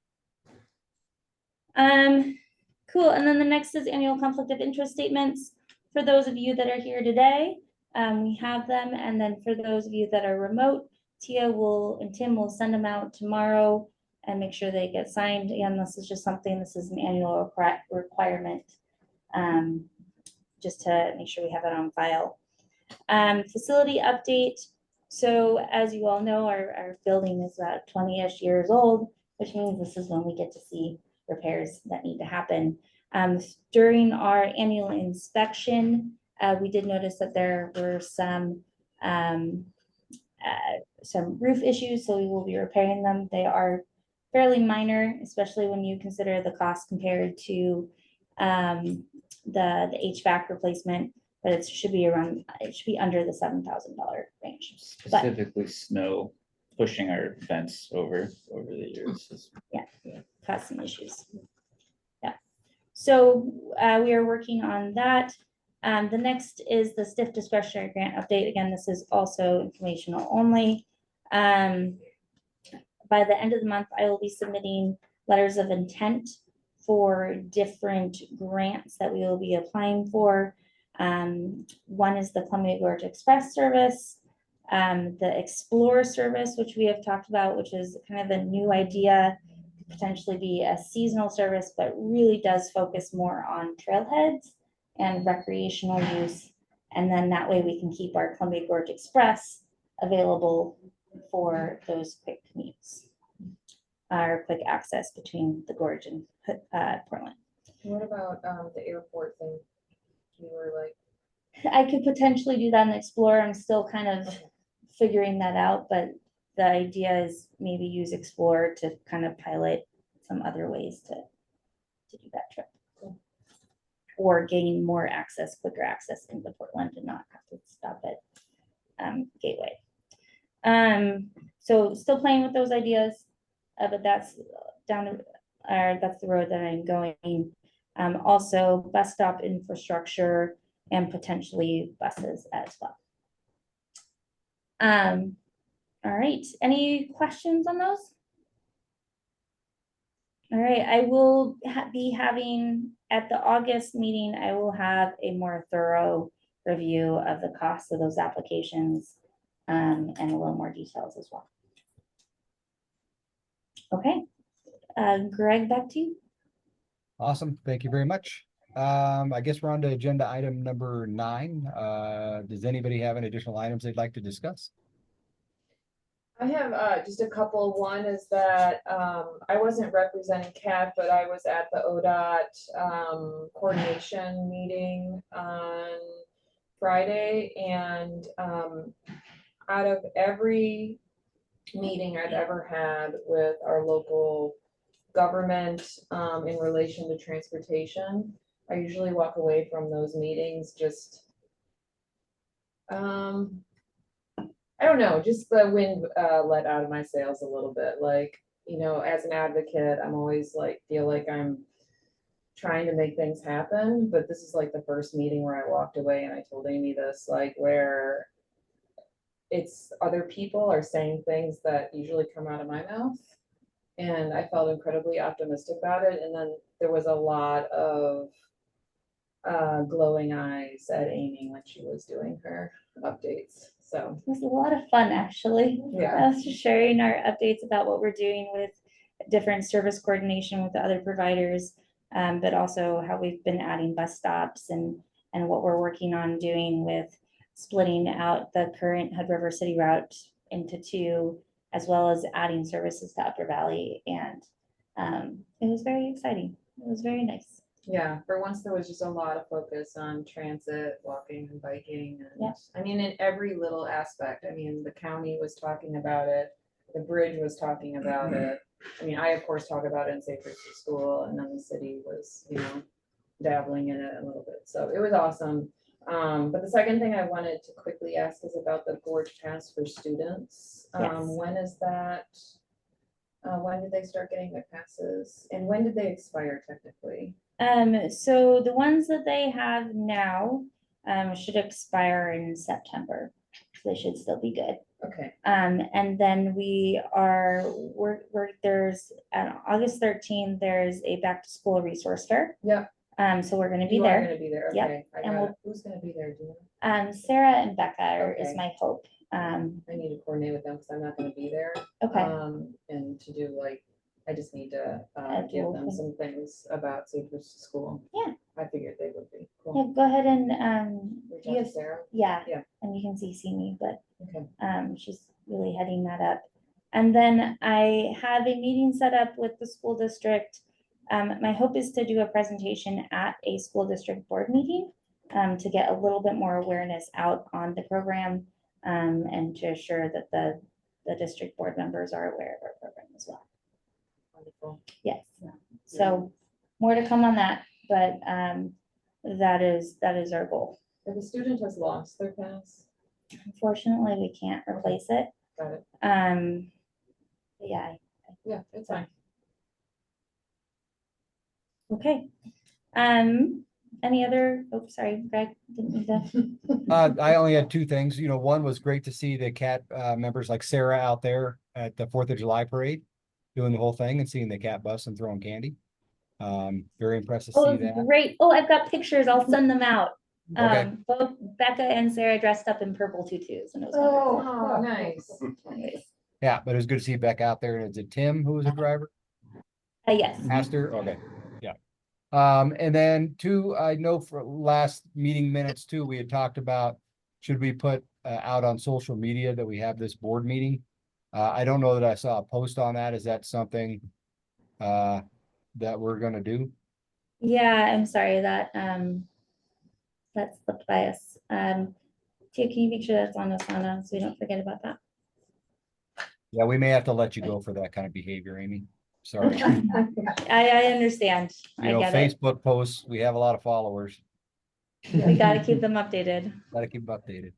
Speaker 1: Cool. And then the next is annual conflict of interest statements. For those of you that are here today, We have them, and then for those of you that are remote, Tia will and Tim will send them out tomorrow and make sure they get signed. Again, this is just something, this is an annual requirement, just to make sure we have it on file. Facility update. So as you all know, our building is about 20-ish years old, which means this is when we get to see repairs that need to happen. During our annual inspection, we did notice that there were some roof issues, so we will be repairing them. They are fairly minor, especially when you consider the cost compared to the HVAC replacement, but it should be around, it should be under the $7,000 range. But
Speaker 9: Specifically snow pushing our fence over the years.
Speaker 1: caused some issues. Yeah. So we are working on that. The next is the STIF discretionary grant update. Again, this is also informational only. By the end of the month, I will be submitting letters of intent for different grants that we will be applying for. One is the Columbia Gorge Express service, the Explore service, which we have talked about, which is kind of a new idea, potentially be a seasonal service, but really does focus more on trailheads and recreational use. And then that way we can keep our Columbia Gorge Express available for those quick commutes, or quick access between the Gorge and Portland.
Speaker 6: What about the airport thing? You were like,
Speaker 1: I could potentially do that in Explorer. I'm still kind of figuring that out, but the idea is maybe use Explorer to kind of pilot some other ways to do that trip. Or gain more access, quicker access into Portland and not have to stop at Gateway. So still playing with those ideas, but that's that's the road that I'm going. Also bus stop infrastructure and potentially buses as well. All right, any questions on those? All right, I will be having at the August meeting, I will have a more thorough review of the costs of those applications and a little more details as well. Okay, Greg, back to you.
Speaker 2: Awesome. Thank you very much. I guess we're on to agenda item number 9. Does anybody have any additional items they'd like to discuss?
Speaker 6: I have just a couple. One is that I wasn't representing CAT, but I was at the ODOT coordination meeting on Friday, and out of every meeting I've ever had with our local government in relation to transportation, I usually walk away from those meetings just I don't know, just the wind let out of my sails a little bit. Like, you know, as an advocate, I'm always like, feel like I'm trying to make things happen, but this is like the first meeting where I walked away, and I told Amy this, like, where it's other people are saying things that usually come out of my mouth. And I felt incredibly optimistic about it. And then there was a lot of glowing eyes at Amy when she was doing her updates. So
Speaker 1: it was a lot of fun, actually.
Speaker 6: Yeah.
Speaker 1: Us just sharing our updates about what we're doing with different service coordination with the other providers, but also how we've been adding bus stops and what we're working on doing with splitting out the current Hood River City route into 2, as well as adding services to Upper Valley. And it was very exciting. It was very nice.
Speaker 6: yeah, for once there was just a lot of focus on transit, walking and biking. And
Speaker 1: Yeah.
Speaker 6: I mean, in every little aspect. I mean, the county was talking about it. The bridge was talking about it. I mean, I of course talk about it in Safe Routes to School, and then the city was, you know, dabbling in it a little bit. So it was awesome. But the second thing I wanted to quickly ask is about the Gorge Pass for students.
Speaker 1: Yes.
Speaker 6: When is that? When did they start getting their passes? And when did they expire technically?
Speaker 1: So the ones that they have now should expire in September. So they should still be good.
Speaker 6: Okay.
Speaker 1: And then there's on August 13th, there's a back to school resource fair.
Speaker 6: Yep.
Speaker 1: So we're gonna be
Speaker 6: You are
Speaker 1: there.
Speaker 6: gonna be there,
Speaker 1: Yep,
Speaker 6: okay, I
Speaker 1: and
Speaker 6: got
Speaker 1: we'll-
Speaker 6: it. Who's gonna be there, do you know?
Speaker 1: Sarah and Becca is
Speaker 6: Okay.
Speaker 1: my hope.
Speaker 6: I need to coordinate with them, because I'm not gonna be there.
Speaker 1: Okay.
Speaker 6: And to do like, I just need to,
Speaker 1: A
Speaker 6: give
Speaker 1: dual
Speaker 6: them
Speaker 1: thing.
Speaker 6: some things about safe routes to school.
Speaker 1: Yeah.
Speaker 6: I figured they would be,
Speaker 1: Yeah,
Speaker 6: cool.
Speaker 1: go ahead and,
Speaker 6: Reach
Speaker 1: you
Speaker 6: out to
Speaker 1: have-
Speaker 6: Sarah,
Speaker 1: yeah.
Speaker 6: Yeah.
Speaker 1: And you can CC me, but
Speaker 6: okay.
Speaker 1: she's really heading that up. And then I have a meeting set up with the school district. My hope is to do a presentation at a school district board meeting to get a little bit more awareness out on the program and to assure that the district board members are aware of our program as well.
Speaker 6: Wonderful.
Speaker 1: Yes, so more to come on that, but that is our goal.
Speaker 6: If a student has lost their pass,
Speaker 1: Unfortunately, we can't replace it.
Speaker 6: got it,
Speaker 1: Yeah,
Speaker 6: yeah, it's fine.
Speaker 1: okay. Any other, oh, sorry, Greg, didn't mean to.
Speaker 2: I only had two things. One was great to see the CAT members like Sarah out there at the 4th of July parade, doing the whole thing and seeing the CAT bus and throwing candy. Very impressed to
Speaker 1: Oh,
Speaker 2: see that.
Speaker 1: great. Oh, I've got pictures. I'll send them out.
Speaker 2: Okay.
Speaker 1: Both Becca and Sarah dressed up in purple tutus and it was wonderful.
Speaker 6: Oh, nice.
Speaker 1: Anyways,
Speaker 2: Yeah, but it was good to see Beck out there. And is it Tim who was the driver?
Speaker 1: yes.
Speaker 2: Pastor? Okay, yeah. And then two, I know for last meeting minutes too, we had talked about, should we put out on social media that we have this board meeting? I don't know that I saw a post on that. Is that something that we're gonna do?
Speaker 1: Yeah, I'm sorry that slipped by us. Tia, can you make sure that's on Asana so we don't forget about that?
Speaker 2: Yeah, we may have to let you go for that kind of behavior, Amy. Sorry.
Speaker 1: I understand. I get it.
Speaker 2: Facebook posts, we have a lot of followers.
Speaker 1: We gotta keep them updated.
Speaker 2: Gotta keep them updated.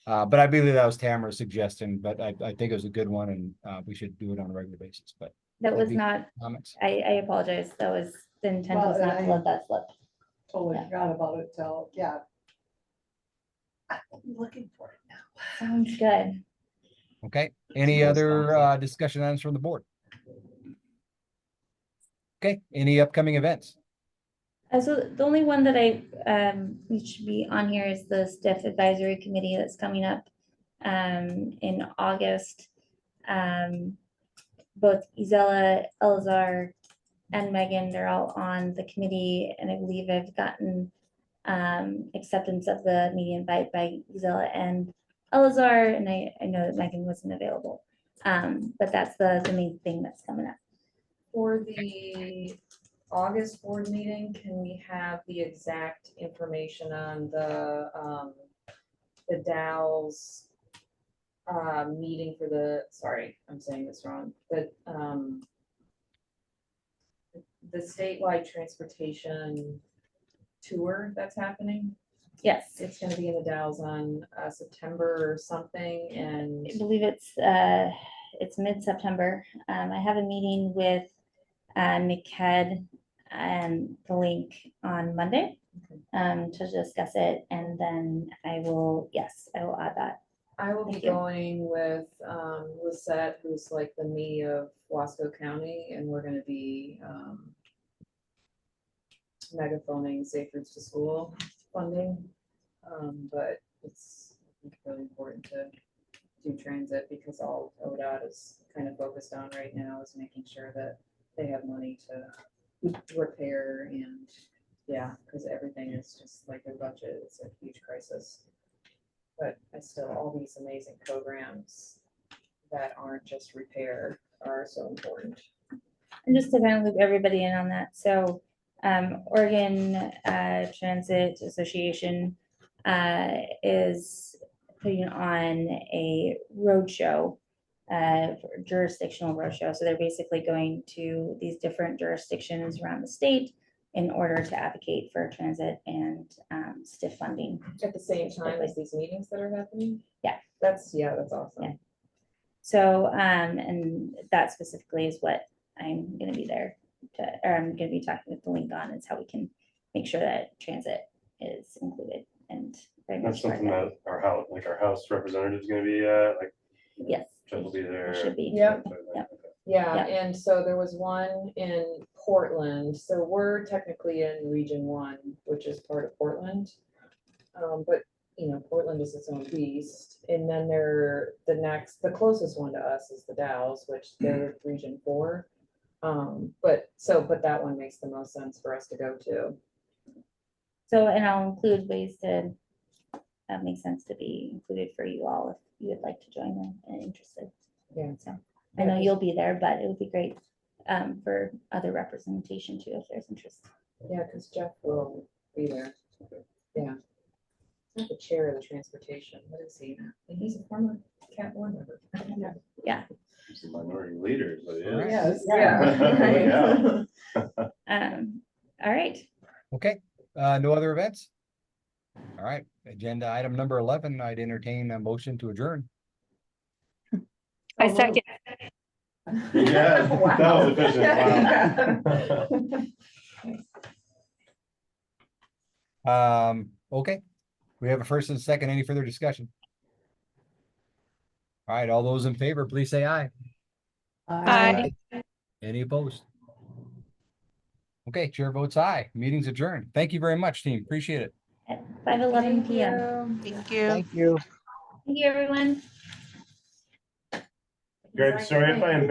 Speaker 2: But I believe that was Tamara's suggestion, but I think it was a good one and we should do it on a regular basis, but
Speaker 1: That was
Speaker 2: That'd be-
Speaker 1: not,
Speaker 2: comments.
Speaker 1: I apologize. That was, the intent was
Speaker 8: Well,
Speaker 1: not to
Speaker 8: and
Speaker 1: let that slip.
Speaker 8: Totally
Speaker 1: Yeah.
Speaker 8: forgot about it till, yeah. I'm looking for it now.
Speaker 1: Sounds good.
Speaker 2: Okay, any other discussion items from the board? Okay, any upcoming events?
Speaker 1: So the only one that we should be on here is the STIF Advisory Committee that's coming up in August. Both Isela, Elzar, and Megan, they're all on the committee, and I believe I've gotten acceptance of the meeting invite by Isela and Elazar, and I know that Megan wasn't available. But that's the main thing that's coming up.
Speaker 6: For the August board meeting, can we have the exact information on the Dow's meeting for sorry, I'm saying this wrong, the statewide transportation tour that's happening?
Speaker 1: Yes,
Speaker 6: It's gonna be in the Dalles on September or something,
Speaker 1: I
Speaker 6: and
Speaker 1: believe it's mid-September. I have a meeting with McHead and the link on Monday to discuss it, and then I will add that.
Speaker 6: I will be
Speaker 1: Thank you.
Speaker 6: going with Lisette, who's like the me of Wasco County, and we're gonna be megaphoning Safe Routes to School funding. But it's, I think, really important to do transit because all ODOT is kind of focused on right now is making sure that they have money to repair and, yeah, because everything is just like their budget, it's a huge crisis. But I still, all these amazing programs that aren't just repair are so important.
Speaker 1: And just to kind of loop everybody in on that, so Oregon Transit Association is putting on a roadshow, jurisdictional roadshow. So they're basically going to these different jurisdictions around the state in order to advocate for transit and STIF funding.
Speaker 6: At the same time as these meetings that are happening?
Speaker 1: Yeah.
Speaker 6: That's awesome.
Speaker 1: Yeah. So, and that specifically is what I'm gonna be there or I'm gonna be talking with the link on, is how we can make sure that transit is included and. very
Speaker 3: That's
Speaker 1: much part of
Speaker 3: something that our House representative is gonna be like,
Speaker 1: Yes,
Speaker 3: Jeff will be there.
Speaker 1: it should be.
Speaker 6: Yeah.
Speaker 1: Yep.
Speaker 6: Yeah,
Speaker 1: Yeah.
Speaker 6: and so there was one in Portland, so we're technically in Region 1, which is part of Portland. But, you know, Portland is its own beast, and then the closest one to us is the Dalles, which they're Region 4. But that one makes the most sense for us to go to.
Speaker 1: So, and I'll include ways to, that makes sense to be included for you all if you would like to join them and interested.
Speaker 6: Yeah.
Speaker 1: So I know you'll be there, but it would be great for other representation too, if there's interest.
Speaker 6: Yeah, because Jeff will be there. Yeah. He's the chair of the transportation. What is he? And he's a former CAT board member.
Speaker 3: He's the minority leader, but
Speaker 2: All right.
Speaker 8: Yes,
Speaker 3: Yeah.
Speaker 1: All right.
Speaker 2: Okay, no other events? All right, agenda item number 11, I'd entertain a motion to adjourn.
Speaker 7: I second.
Speaker 3: Yeah,
Speaker 8: Wow.
Speaker 3: that was efficient. Wow.
Speaker 2: Okay, we have a first and a second. Any further discussion? All right, all those in favor, please say aye.
Speaker 7: Aye.
Speaker 2: Any opposed? Okay, chair votes aye. Meeting's adjourned. Thank you very much, team. Appreciate it.
Speaker 1: At 5:11 PM.
Speaker 4: Thank you.
Speaker 9: Thank you.
Speaker 1: Thank you, everyone.
Speaker 3: Greg, sorry if I embarrassed